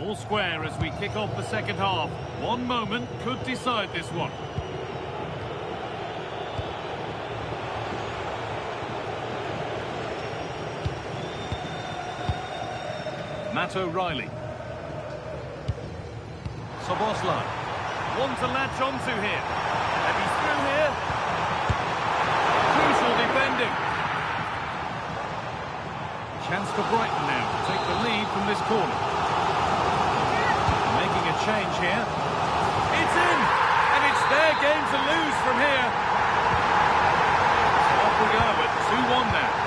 All square as we kick off the second half. One moment could decide this one. Matt O'Reilly. Soboslai. One to latch onto here. And he's through here. Crucial defending. Chance for Brighton now to take the lead from this corner. Making a change here. It's in! And it's their game to lose from here. So off we go at 2-1 now.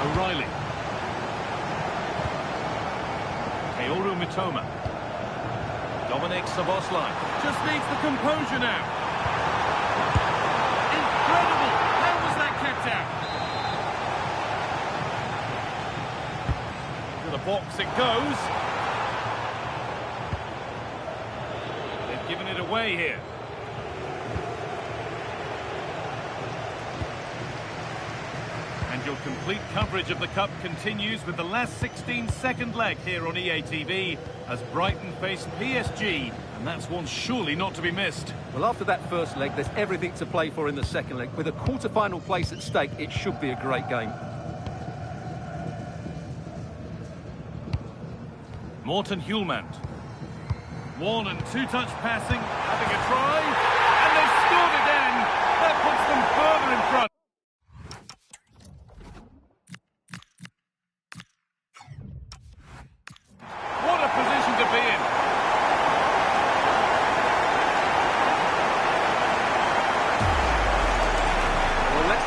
O'Reilly. Mitoma. Dominic Szoboszlai. Just needs the composure now. Incredible! How was that kept out? To the box it goes. They've given it away here. Your complete coverage of the Cup continues with the last 16-second leg here on EA TV as Brighton face PSG, and that's one surely not to be missed. Well, after that first leg, there's everything to play for in the second leg. With a quarter-final place at stake, it should be a great game. Morten Hjulmand. One and two-touch passing, having a try, and they've scored again. That puts them further in front.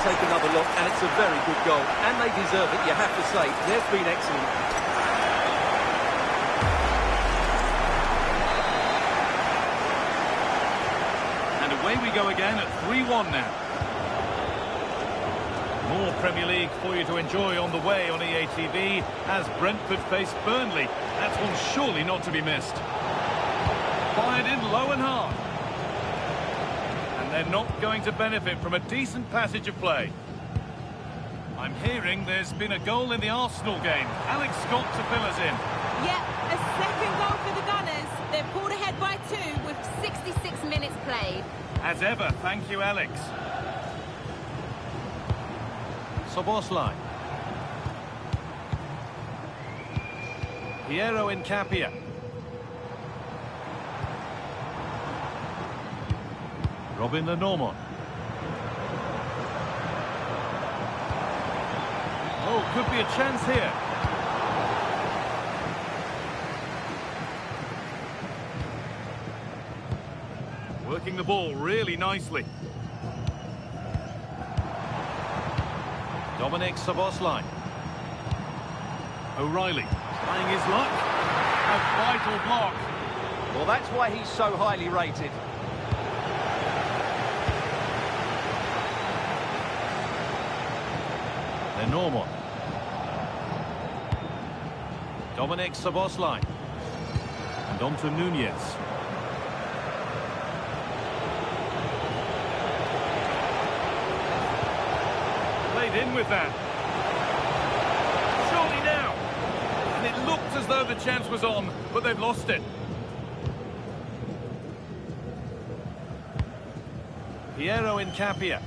Take another look, and it's a very good goal, and they deserve it, you have to say. They've been excellent. And away we go again at 3-1 now. More Premier League for you to enjoy on the way on EA TV as Brentford face Burnley. That's one surely not to be missed. Fired in low and hard. They're not going to benefit from a decent passage of play. I'm hearing there's been a goal in the Arsenal game. Alex Scott to fill us in. Yeah, a second goal for the Gunners. They're pulled ahead by 2 with 66 minutes played. As ever, thank you, Alex. Szoboszlai. Piero Incapia. Robin Lenormand. Oh, could be a chance here. Working the ball really nicely. Dominic Szoboszlai. O'Reilly trying his luck. A vital block. Well, that's why he's so highly rated. Normal. Dominic Szoboszlai. And on to Nunez. Played in with that. Surely now. And it looked as though the chance was on, but they've lost it. Piero Incapia.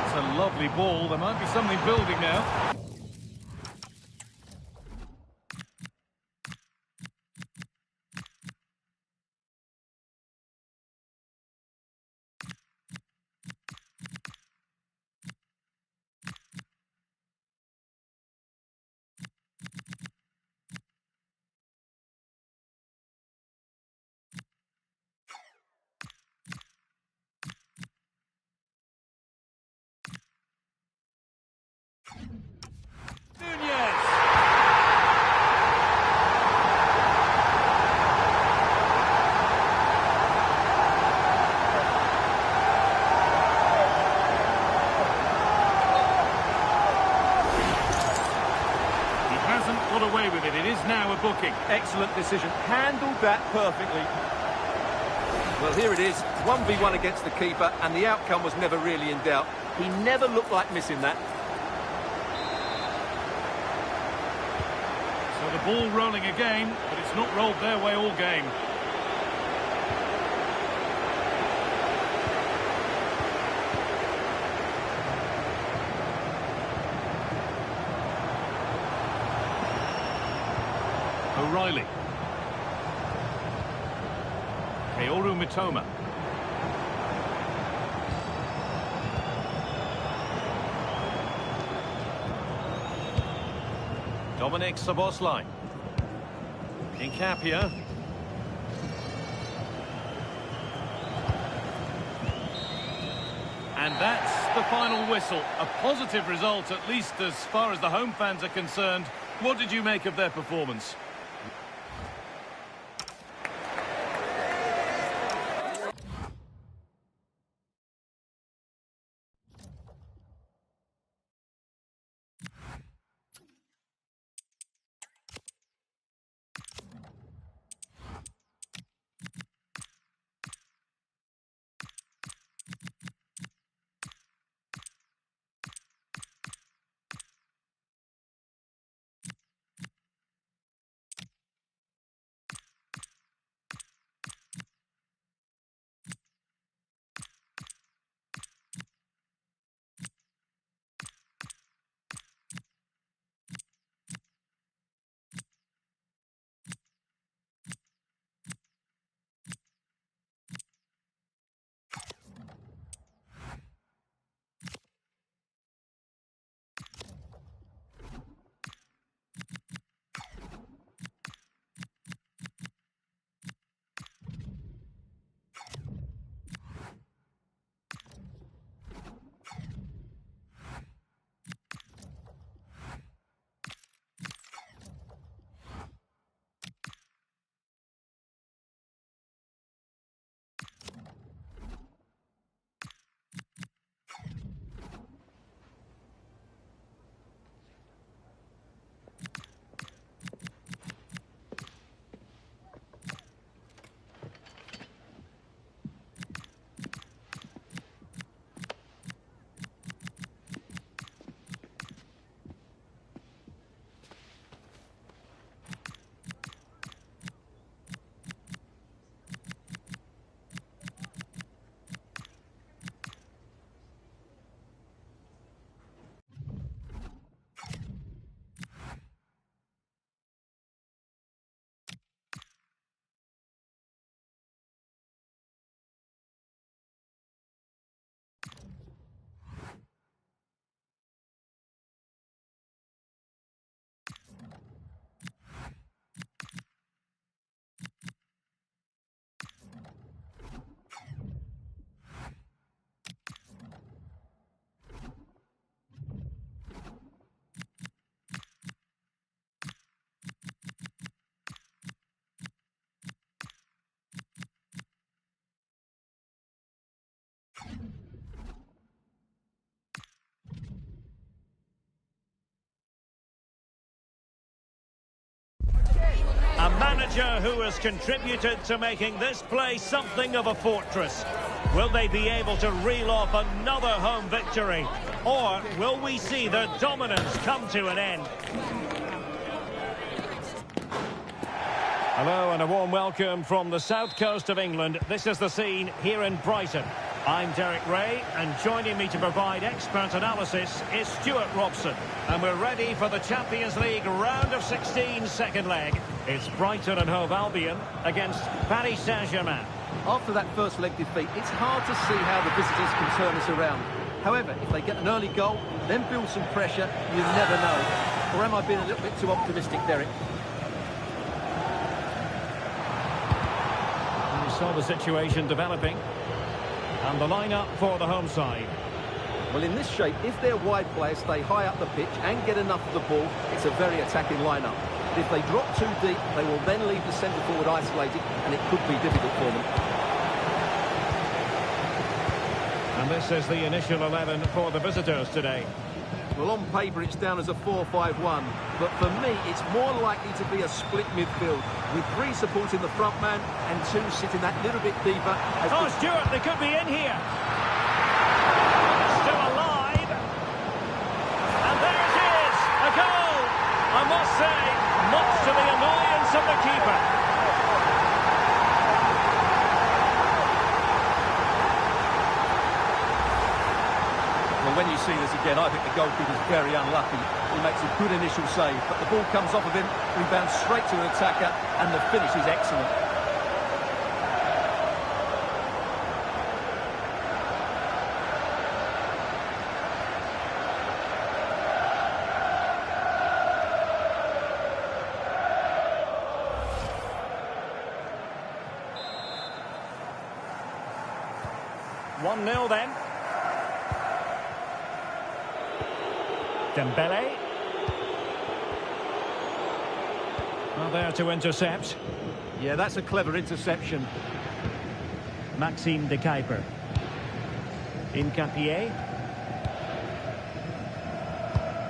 A lovely ball. There might be something building now. got away with it. It is now a booking. Excellent decision. Handled that perfectly. Well, here it is. 1v1 against the keeper, and the outcome was never really in doubt. He never looked like missing that. So the ball rolling again, but it's not rolled their way all game. O'Reilly. Kaoru Mitoma. Dominic Szoboszlai. Incapia. And that's the final whistle. A positive result, at least as far as the home fans are concerned. What did you make of their performance? A manager who has contributed to making this place something of a fortress. Will they be able to reel off another home victory? Or will we see their dominance come to an end? Hello and a warm welcome from the south coast of England. This is the scene here in Brighton. I'm Derek Ray, and joining me to provide expert analysis is Stuart Robson. And we're ready for the Champions League round of 16 second leg. It's Brighton and Hove Albion against Paris Saint-Germain. After that first leg defeat, it's hard to see how the visitors can turn this around. However, if they get an early goal, then build some pressure, you never know. Or am I being a little bit too optimistic, Derek? We saw the situation developing. And the lineup for the home side. Well, in this shape, if their wide players stay high up the pitch and get enough of the ball, it's a very attacking lineup. But if they drop too deep, they will then leave the centre forward isolated, and it could be difficult for them. And this is the initial 11 for the visitors today. Well, on paper, it's down as a 4-5-1. But for me, it's more likely to be a split midfield, with 3 supporting the front man and 2 sitting that little bit deeper. Oh, Stewart, they could be in here. Still alive. And there it is, a goal. I must say, much to the annoyance of the keeper. Well, when you see this again, I think the goalkeeper's very unlucky. He makes a good initial save, but the ball comes off of him, rebounds straight to an attacker, and the finish is excellent. One 0 then. Dembele. Well, there to intercept. Yeah, that's a clever interception. Maxime de Kuiper. Incapié.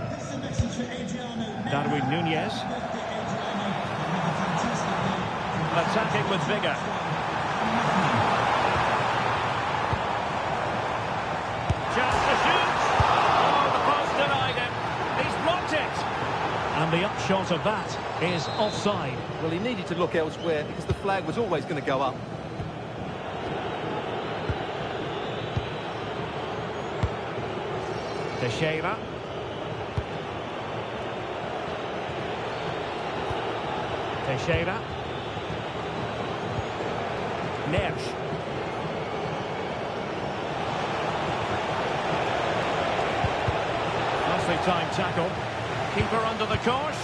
This is a message for Adriano. Darwin Nunez. Attacking with vigour. Chance to shoot. Oh, the post denied him. He's blocked it. And the upshot of that is offside. Well, he needed to look elsewhere because the flag was always going to go up. Teixeira. Teixeira. Neves. Nicely timed tackle. Keeper under the cosh.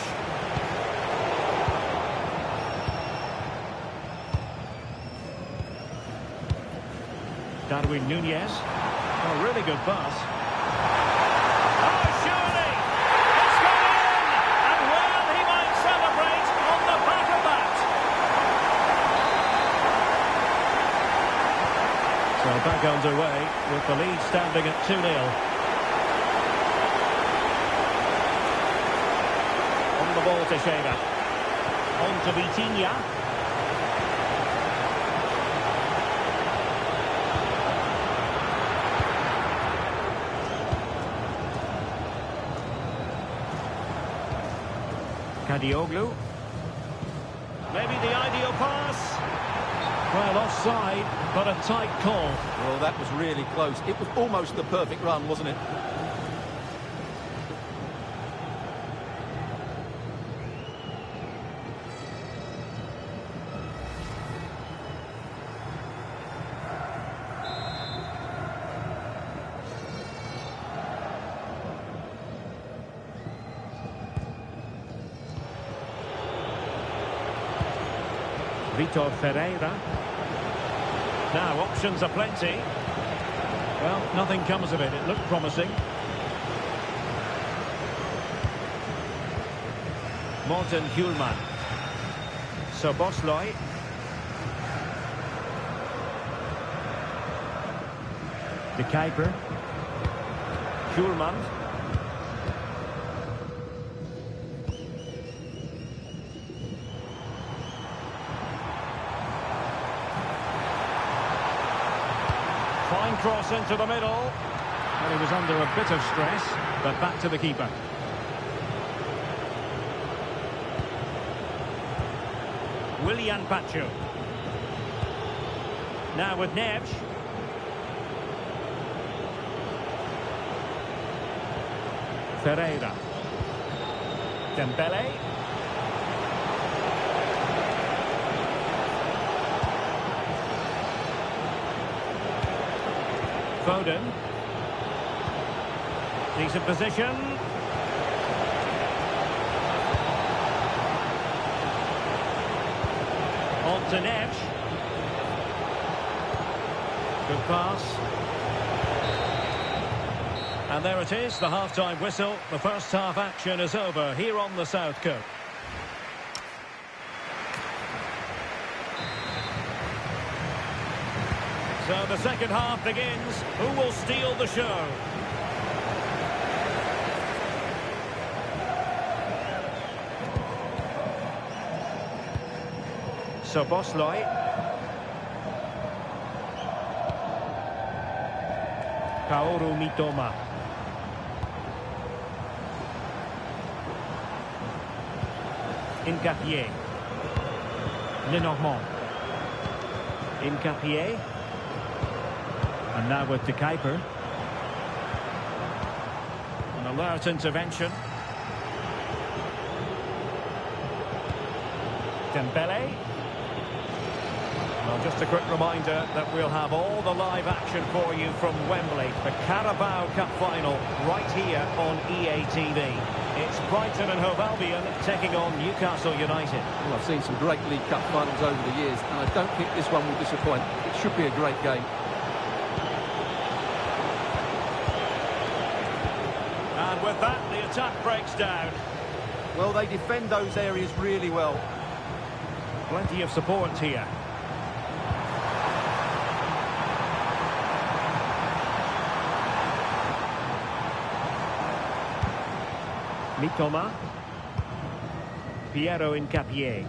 Darwin Nunez. Oh, really good pass. Oh, surely! It's gone in! And well, he might celebrate on the back of that. So back underway with the lead standing at 2-0. On the ball, Teixeira. On to Vitinha. Kadioglu. Maybe the ideal pass. Well, offside, but a tight call. Well, that was really close. It was almost the perfect run, wasn't it? Vitor Ferreira. Now, options are plenty. Well, nothing comes of it. It looked promising. Morten Hjulman. Soboslai. De Kuiper. Hjulman. Fine cross into the middle. Well, he was under a bit of stress, but back to the keeper. Willian Pacho. Now with Neves. Ferreira. Dembele. Foden. Decent position. On to Neves. Good pass. And there it is, the half-time whistle. The first half action is over here on the South Coast. So the second half begins. Who will steal the show? Szoboszlai. Kaoru Mitoma. Hincapié. Lenormand. Hincapié. And now with De Kuyper. An alert intervention. Dembele. Well, just a quick reminder that we'll have all the live action for you from Wembley. The Carabao Cup final right here on EA TV. It's Brighton and Hove Albion taking on Newcastle United. Well, I've seen some great League Cup finals over the years, and I don't think this one will disappoint. It should be a great game. And with that, the attack breaks down. Well, they defend those areas really well. Plenty of support here. Mitoma. Piero Hincapié.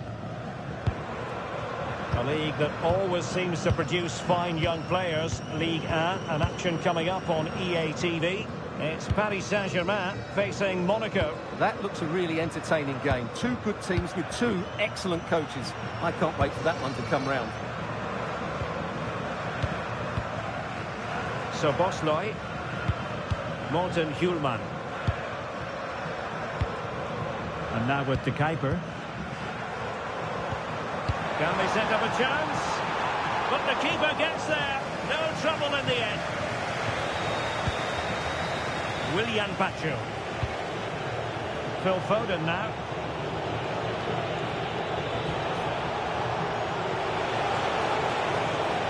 A league that always seems to produce fine young players. Ligue 1, an action coming up on EA TV. It's Paris Saint-Germain facing Monaco. That looks a really entertaining game. Two good teams with two excellent coaches. I can't wait for that one to come round. Szoboszlai. Morten Hjulman. And now with De Kuyper. Can they set up a chance? But the keeper gets there. No trouble in the end. Willian Pacho. Phil Foden now.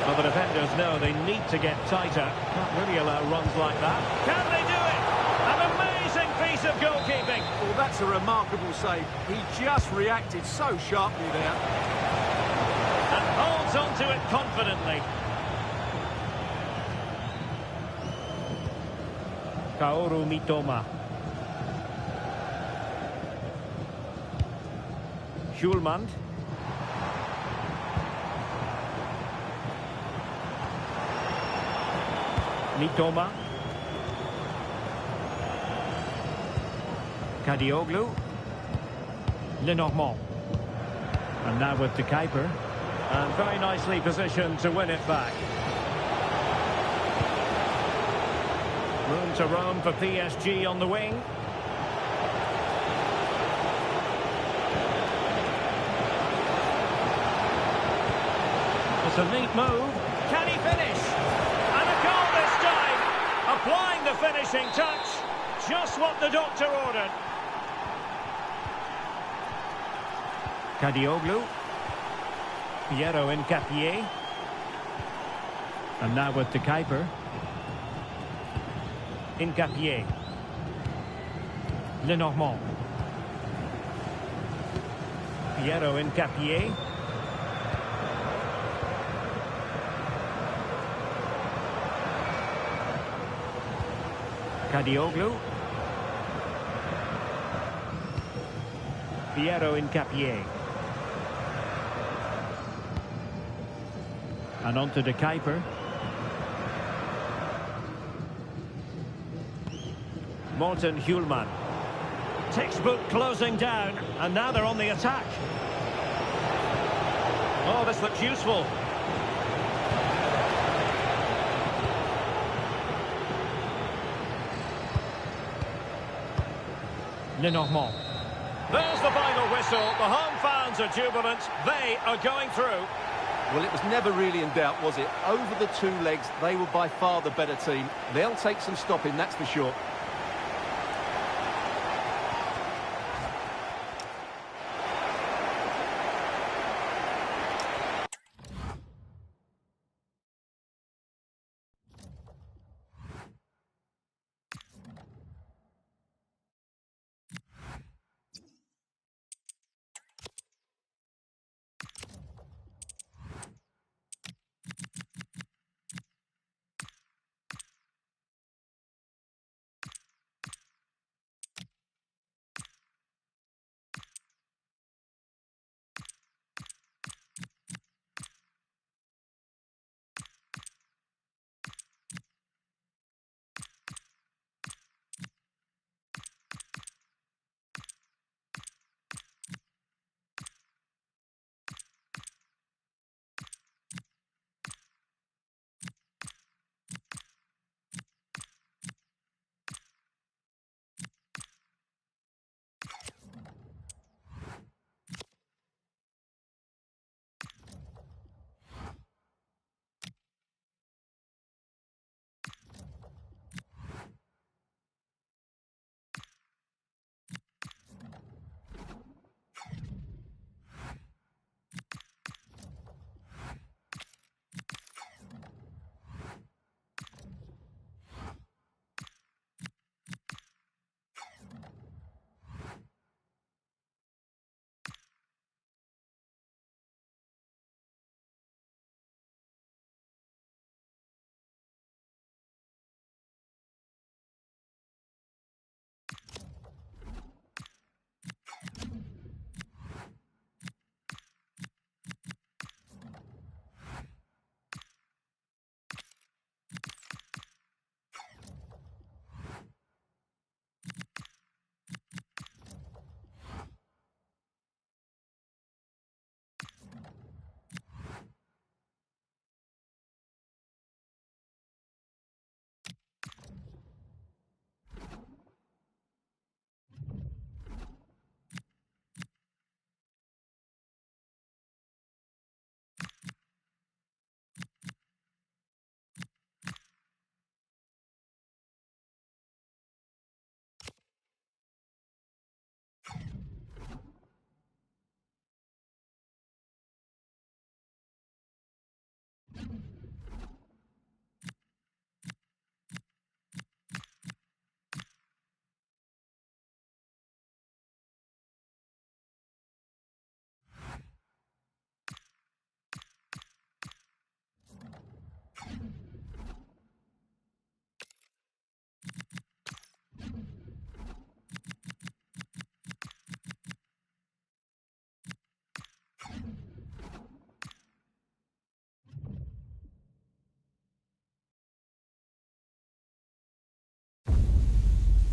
Well, the defenders know they need to get tighter. Can't really allow runs like that. Can they do it? An amazing piece of goalkeeping. Well, that's a remarkable save. He just reacted so sharply there. And holds on to it confidently. Kaoru Mitoma. Hjulmand. Mitoma. Kadioglu. Lenormand. And now with De Kuyper. And very nicely positioned to win it back. Room to roam for PSG on the wing. It's a neat move. Can he finish? And a goal this time. Applying the finishing touch. Just what the doctor ordered. Kadioglu. Piero Hincapié. And now with De Kuyper. Hincapié. Lenormand. Piero Hincapié. Kadioglu. Piero Hincapié. And on to De Kuyper. Morten Hjulman. Textbook closing down, and now they're on the attack. Oh, this looks useful. Lenormand. There's the final whistle. The home fans are jubilant. They are going through. Well, it was never really in doubt, was it? Over the two legs, they were by far the better team. They'll take some stopping, that's for sure.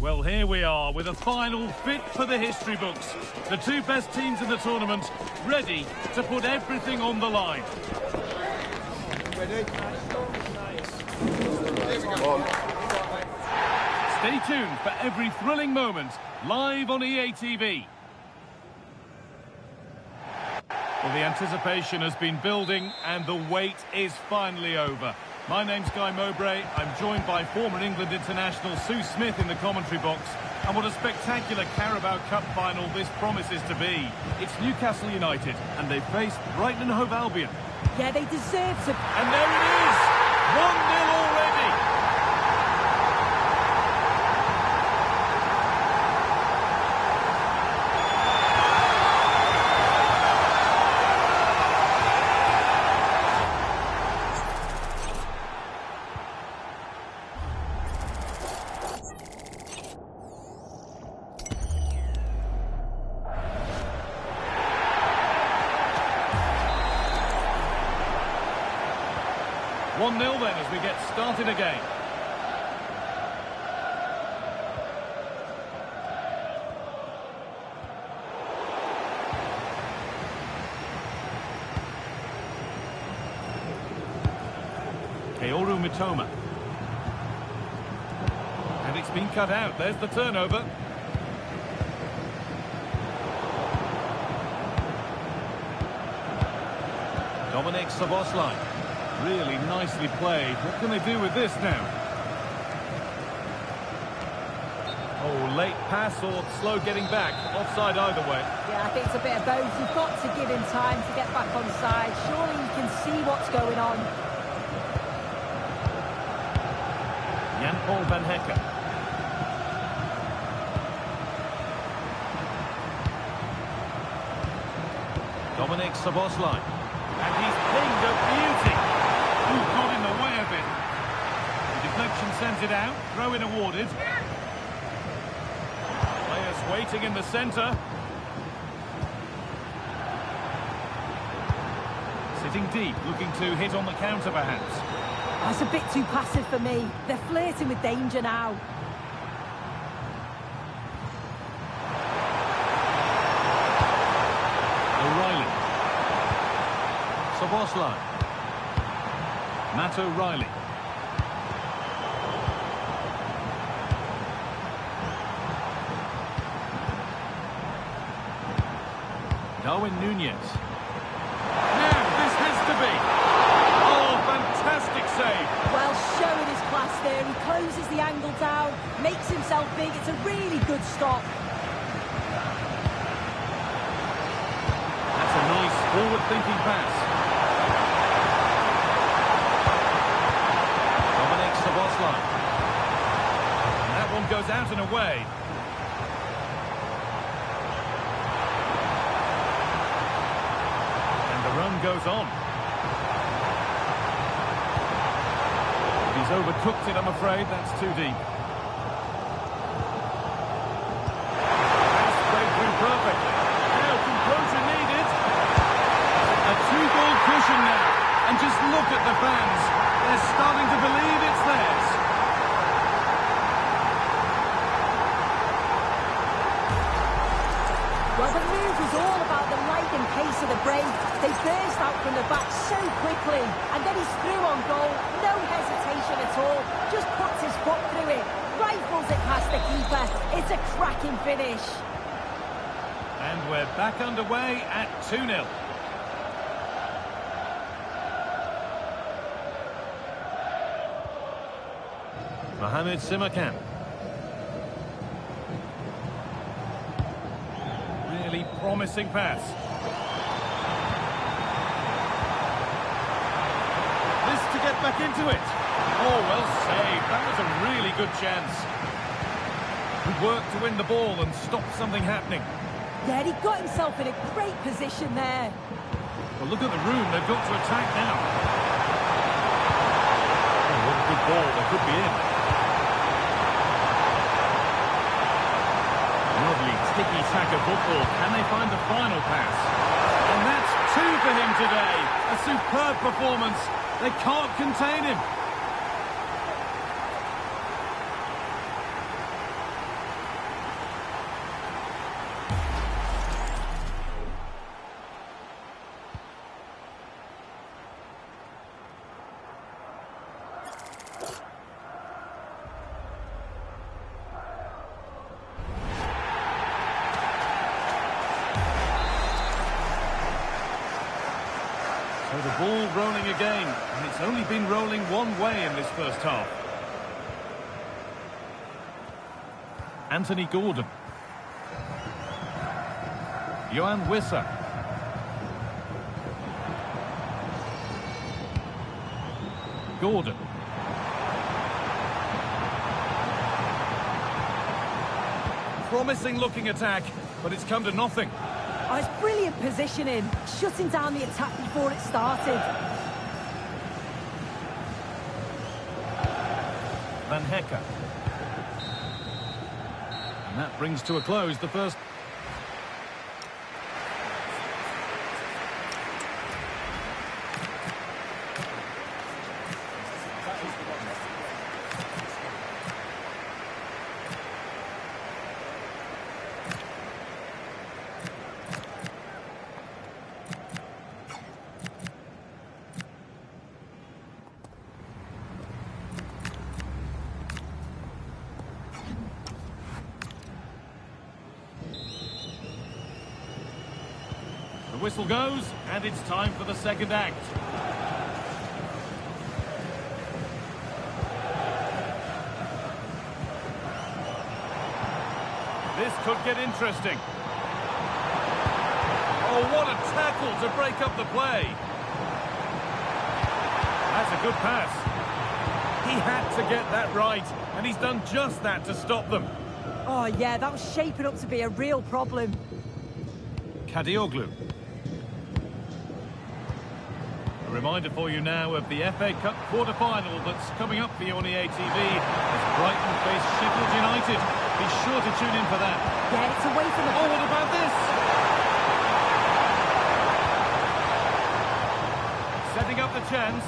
Well, here we are with a final fit for the history books. The two best teams in the tournament ready to put everything on the line. Stay tuned for every thrilling moment live on EA TV. Well, the anticipation has been building and the wait is finally over. My name's Guy Mowbray. I'm joined by former England international Sue Smith in the commentary box. And what a spectacular Carabao Cup final this promises to be. It's Newcastle United and they face Brighton and Hove Albion. Yeah, they deserve to... And there it is! 1-0 already! 1-0 then as we get started again. Kaoru Mitoma. And it's been cut out. There's the turnover. Dominic Szoboszlai. Really nicely played. What can they do with this now? Oh, late pass or slow getting back. Offside either way. Yeah, I think it's a bit of both. You've got to give him time to get back on side. Surely you can see what's going on. Jan-Paul van Hekken. Dominic Szoboszlai. And he's pinged a beauty. Who got in the way of it? The deflection sends it out. Throw in awarded. Players waiting in the centre. Sitting deep, looking to hit on the counter perhaps. That's a bit too passive for me. They're flirting with danger now. O'Reilly. Szoboszlai. Matt O'Reilly. Darwin Núñez. Now, this has to be. Oh, fantastic save. Well, showing his class there. He closes the angle down, makes himself big. It's a really good stop. That's a nice forward-thinking pass. And that one goes out and away. And the run goes on. He's overcooked it, I'm afraid. That's too deep. Pass played through perfectly. Now composure needed. A two-goal cushion now. And just look at the fans. They're starting to believe it's theirs. Well, the move was all about the lightning pace of the break. They burst out from the back so quickly. And then he's through on goal. No hesitation at all. Just puts his foot through it. Rifles it past the keeper. It's a cracking finish. And we're back underway at 2-0. Mohamed Simakan. Really promising pass. This to get back into it. Oh, well saved. That was a really good chance. Good work to win the ball and stop something happening. Yeah, he got himself in a great position there. Well, look at the room. They've got to attack now. Oh, what a good ball. They could be in. Lovely tiki-taka football. Can they find the final pass? And that's two for him today. A superb performance. They can't contain him. the ball rolling again, and it's only been rolling one way in this first half. Anthony Gordon. Johan Wissa. Gordon. Promising looking attack, but it's come to nothing. Oh, it's brilliant positioning, shutting down the attack before it started. Van Hecker. And that brings to a close the first. The whistle goes, and it's time for the second act. This could get interesting. Oh, what a tackle to break up the play. That's a good pass. He had to get that right, and he's done just that to stop them. Oh, yeah, that was shaping up to be a real problem. Kadioglu. A reminder for you now of the FA Cup quarter-final that's coming up for you on EA TV as Brighton face Sheffield United. Be sure to tune in for that. Yeah, it's away from the... Oh, what about this? Setting up the chance.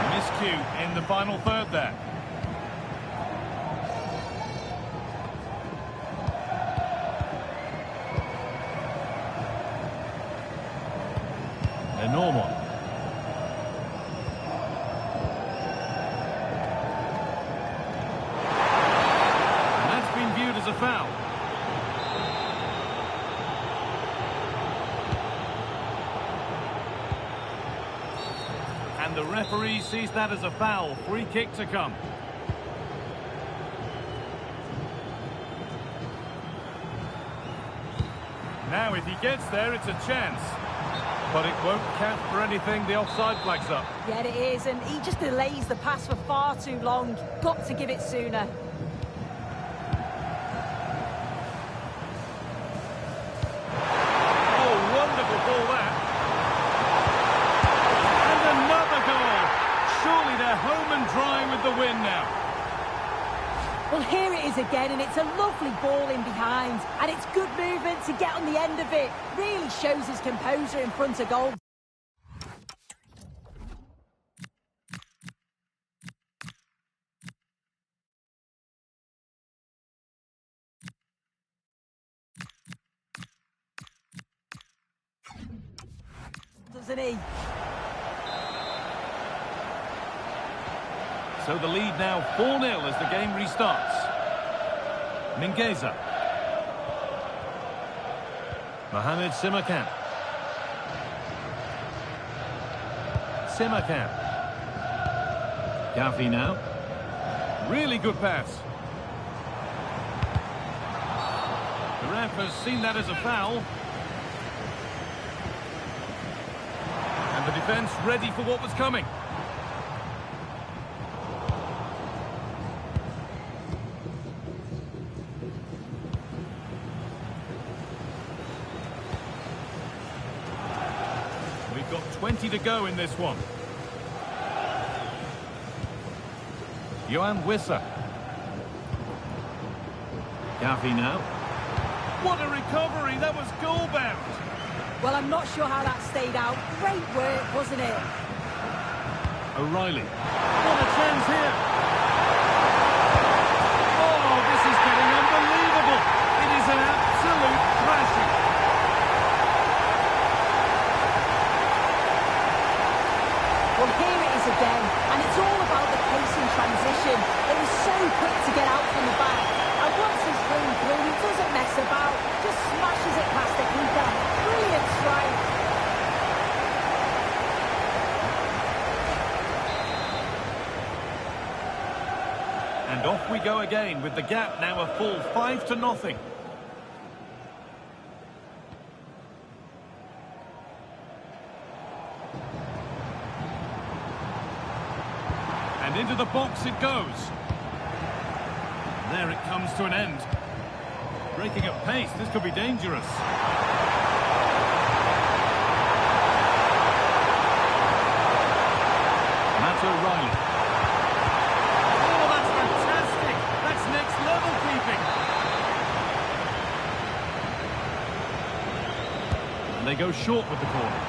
Miscue in the final third there. Normal. And that's been viewed as a foul. And the referee sees that as a foul. Free kick to come. Now if he gets there, it's a chance. But it won't count for anything, the offside flag's up. Yeah, it is, and he just delays the pass for far too long. Got to give it sooner. Oh, wonderful ball that. And another goal. Surely they're home and dry with the win now. Well, here it is again, and it's a lovely ball in behind. And it's good movement to get on the end of it. Really shows his composure in front of goal. Doesn't he? So the lead now 4-0 as the game restarts. Mingueza. Mohamed Simakan. Simakan. Gavi now. Really good pass. The ref has seen that as a foul. And the defence ready for what was coming. We've got 20 to go in this one. Johan Wissa. Gavi now. What a recovery! That was goal-bound. Well, I'm not sure how that stayed out. Great work, wasn't it? O'Reilly. What a chance here! Oh, this is getting unbelievable! It is an absolute thrashing. Well, here it is again, and it's all about the pace in transition. It was so quick to get out from the back, and once he's through, he doesn't mess about, just smashes it past the keeper. we go again, with the gap now a full 5-0. And into the box it goes. There it comes to an end. Breaking at pace, this could be dangerous. Matt O'Reilly. Oh, that's fantastic! That's next level keeping. And they go short with the corner.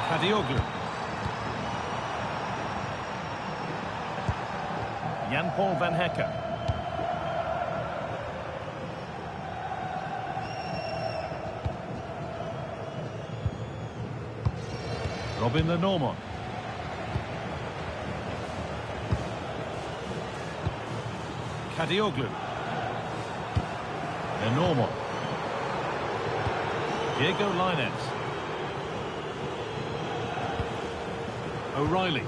Kadioglu. Jan-Paul van Hecker. Robin Lenormand. Kadioglu. Lenormand. Diego Lainez. O'Reilly.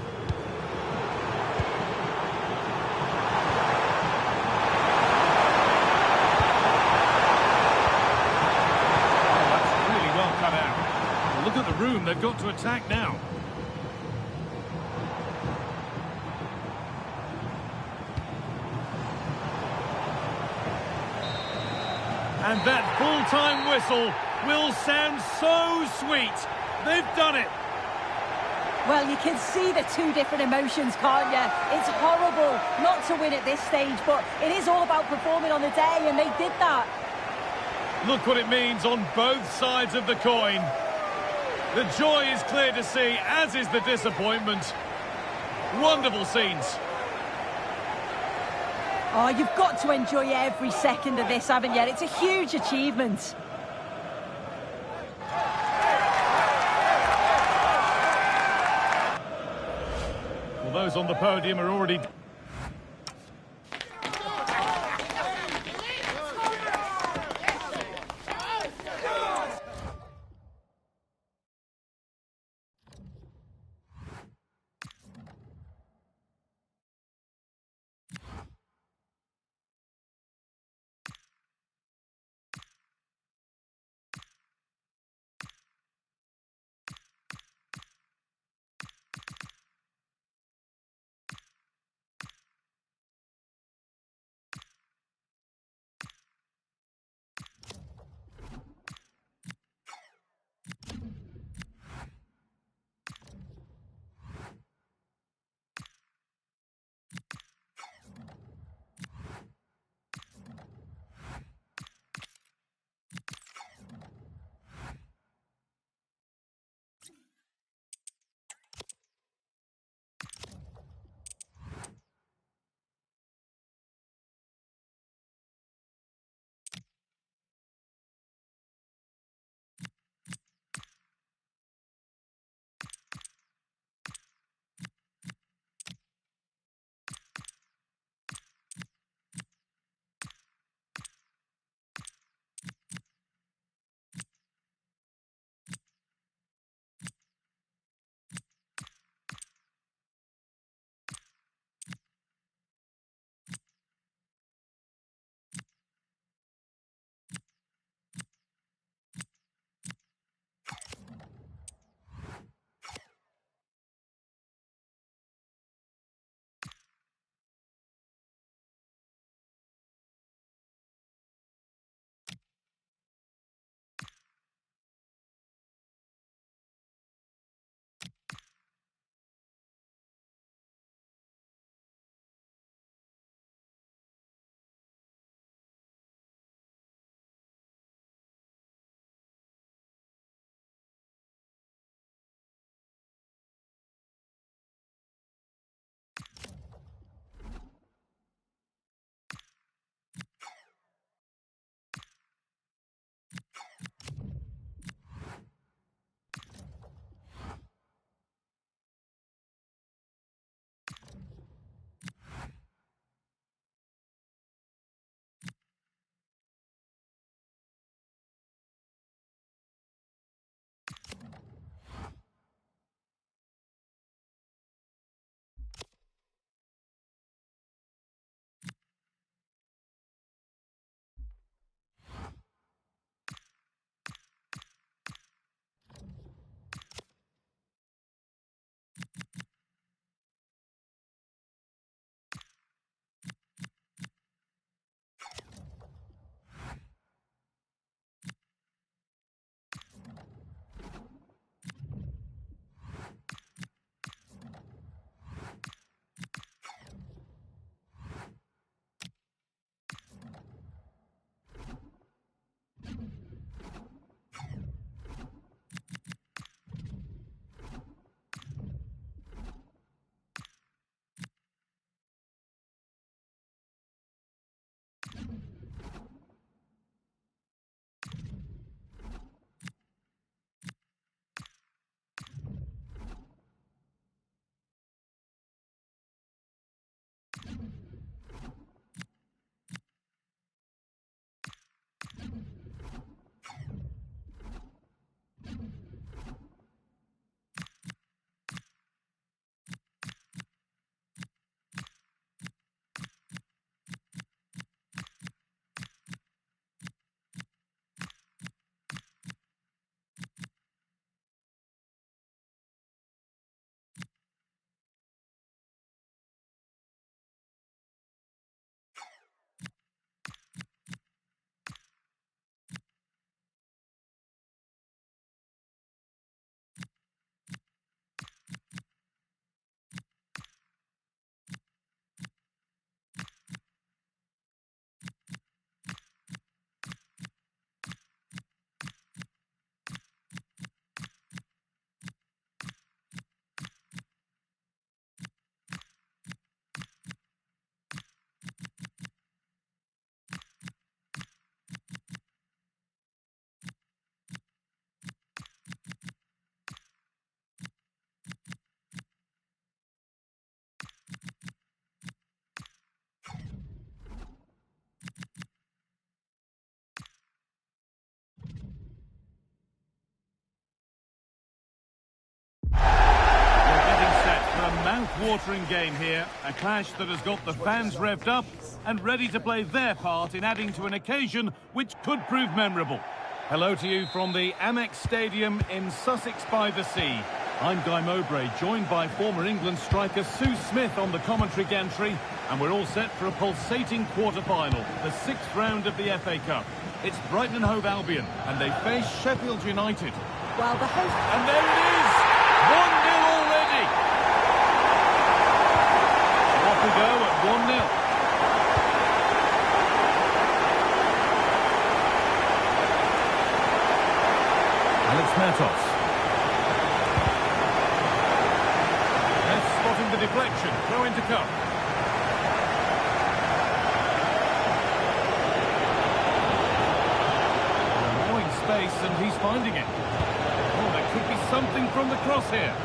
Look at the room, they've got to attack now. And that full-time whistle will sound so sweet. They've done it. Well, you can see the two different emotions, can't you? It's horrible not to win at this stage, but it is all about performing on the day, and they did that. Look what it means on both sides of the coin. The joy is clear to see, as is the disappointment. Wonderful scenes. Oh, you've got to enjoy every second of this, haven't you? It's a huge achievement. Well, those on the podium are already... mouth-watering game here. A clash that has got the fans revved up and ready to play their part in adding to an occasion which could prove memorable. Hello to you from the Amex Stadium in Sussex by the Sea. I'm Guy Mowbray, joined by former England striker Sue Smith on the commentary gantry, and we're all set for a pulsating quarter-final, the 6th round of the FA Cup. It's Brighton and Hove Albion, and they face Sheffield United. Well, the host... And there it is! 1-0 already! Off we go at 1-0. Alex Matos. Spotting the deflection, throw into Cup. Allowing space and he's finding it. Oh, there could be something from the cross here.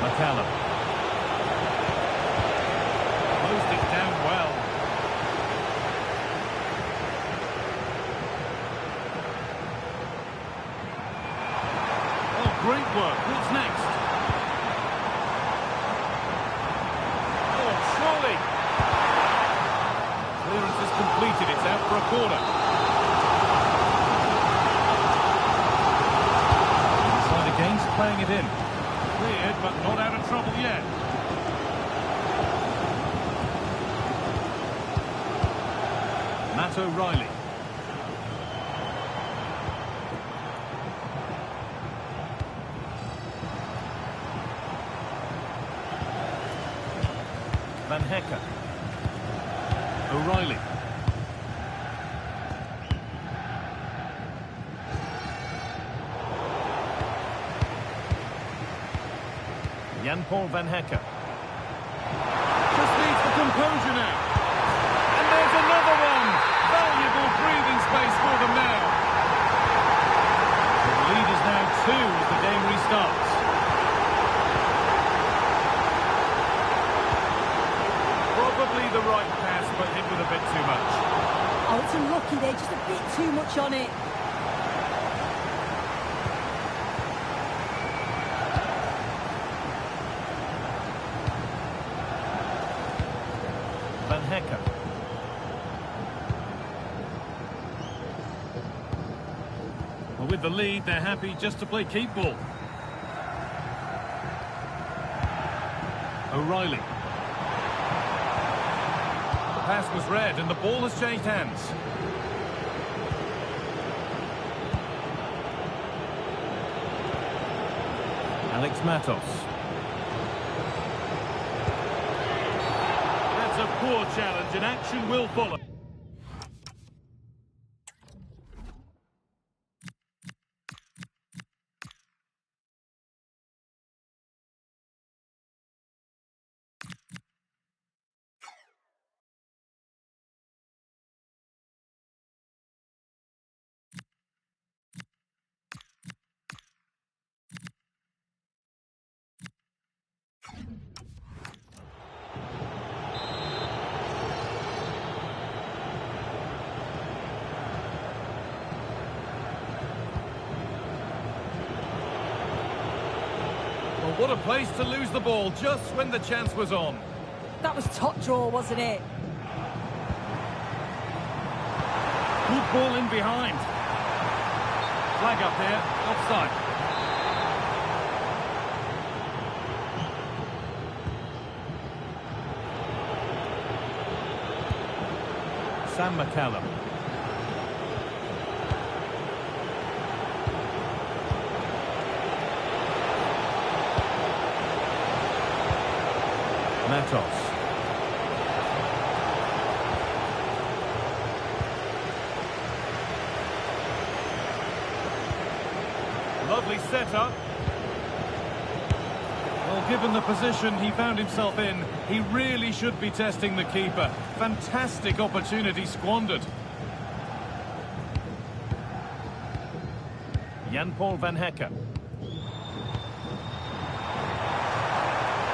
McCallum. Closed it down well. Oh, great work. What's next? Oh, surely. Clearance is completed. It's out for a corner. Inside against, playing it in. Cleared, but not out of trouble yet. Matt O'Reilly. Van Hecker. O'Reilly. Jan-Paul Van Hecker. Just needs the composure now. And there's another one. Valuable breathing space for them now. The lead is now 2 as the game restarts. Probably the right pass, but hit with a bit too much. Oh, it's unlucky there, just a bit too much on it. Van Hecker. Well, with the lead, they're happy just to play keep ball. O'Reilly. The pass was read and the ball has changed hands. Alex Matos. A poor challenge, and action will follow. Well, what a place to lose the ball just when the chance was on. That was top draw, wasn't it? Good ball in behind. Flag up here, offside. Sam McCallum. Matos. Lovely setup. Well, given the position he found himself in, he really should be testing the keeper. Fantastic opportunity squandered. Jan-Paul Van Hecker.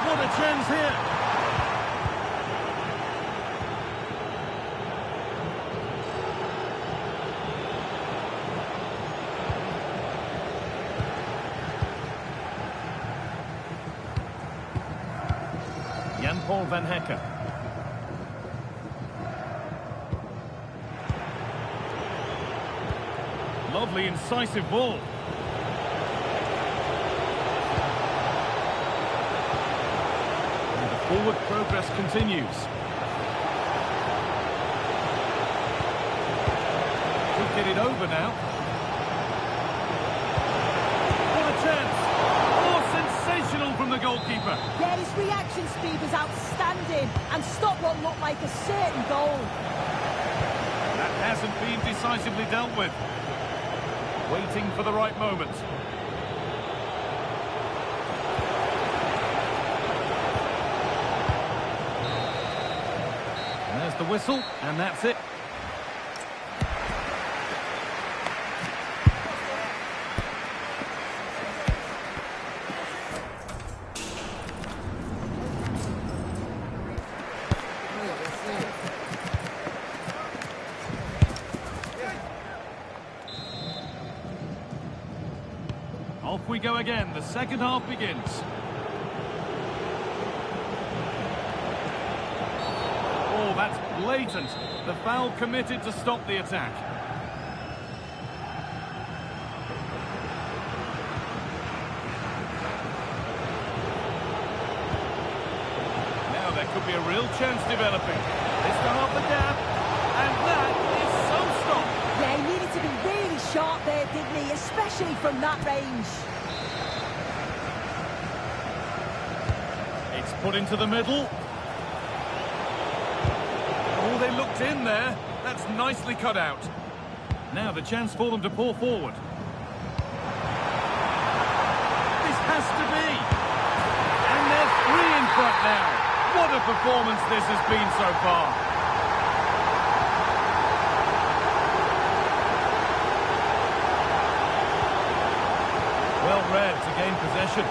What a chance here! Paul Van Hecker. Lovely, incisive ball. And the forward progress continues. Could get it over now. What a chance! Oh, sensational from the goalkeeper. Yeah, his reaction speed was outstanding and stopped what looked like a certain goal. That hasn't been decisively dealt with. Waiting for the right moment. And there's the whistle, and that's it. Off we go again. The second half begins. Oh, that's blatant. The foul committed to stop the attack. Now there could be a real chance developing. This to half the gap. And that is some stop. Yeah, he needed to be really sharp there, didn't he? Especially from that range. It's put into the middle. Oh, they looked in there. That's nicely cut out. Now the chance for them to pour forward. This has to be. And they're 3 in front now. What a performance this has been so far. Well read to gain possession.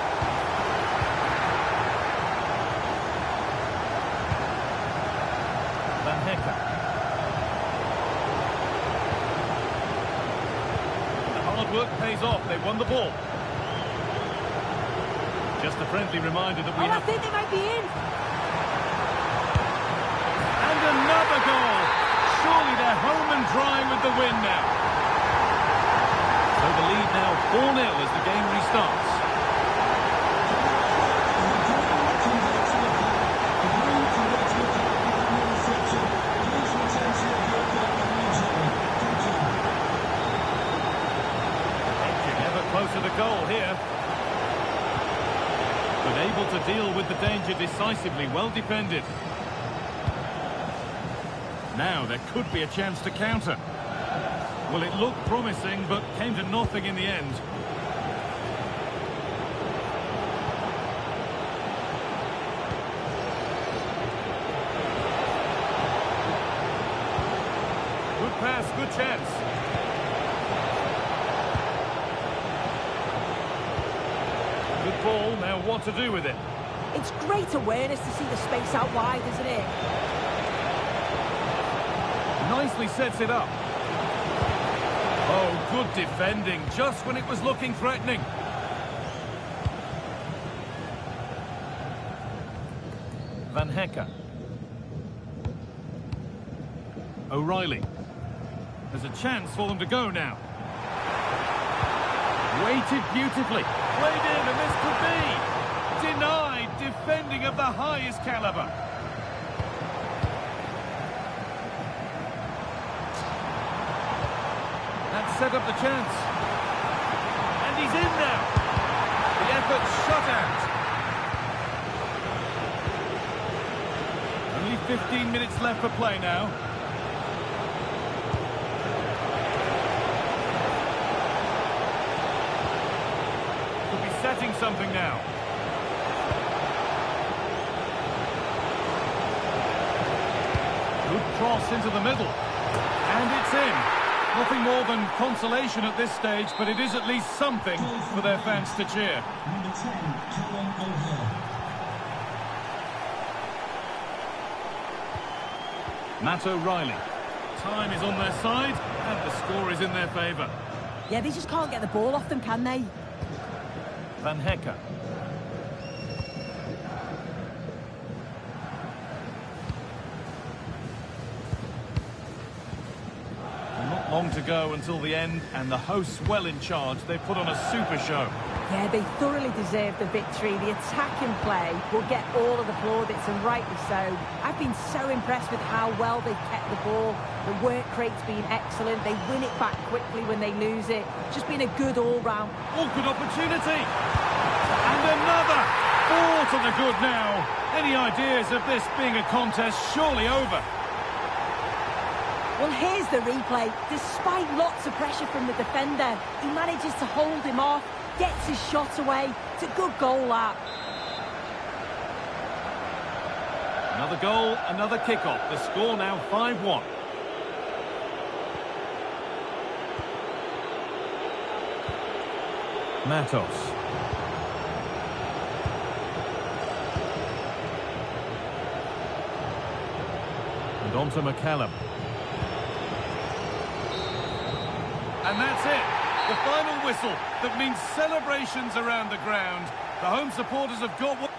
Van Hecker. The hard work pays off. They won the ball. Just a friendly reminder that we I have... think they might be in. And another goal. Surely they're home and dry with the win now. So the lead now 4-0 as the game restarts. Edging ever closer to goal here. But able to deal with the danger decisively, well defended. Now there could be a chance to counter. Well, it looked promising, but came to nothing in the end. Good pass, good chance. Good ball, now what to do with it? It's great awareness to see the space out wide, isn't it? Nicely sets it up. Oh, good defending, just when it was looking threatening. Van Hecker. O'Reilly. There's a chance for them to go now. Weighted beautifully. Played in, and this could be. Denied, defending of the highest caliber. That set up the chance. And he's in now. The effort shut out. Only 15 minutes left for play now. Could be setting something now. Good cross into the middle. And it's in. Nothing more than consolation at this stage, but it is at least something for their fans to cheer. Number 10, Callum O'Hare. Matt O'Reilly. Time is on their side, and the score is in their favour. Yeah, they just can't get the ball off them, can they? Van Hecker. Not long to go until the end, and the hosts well in charge. They've put on a super show. Yeah, they thoroughly deserve the victory. The attacking play will get all of the plaudits, and rightly so. I've been so impressed with how well they've kept the ball. The work rate's been excellent. They win it back quickly when they lose it. Just been a good all-round. Oh, good opportunity. And another. 4 to the good now. Any ideas of this being a contest surely over? Well, here's the replay. Despite lots of pressure from the defender, he manages to hold him off, gets his shot away. It's a good goal, that. Another goal, another kick-off. The score now 5-1. Matos. And on to McCallum. And that's it. The final whistle that means celebrations around the ground. The home supporters have got what...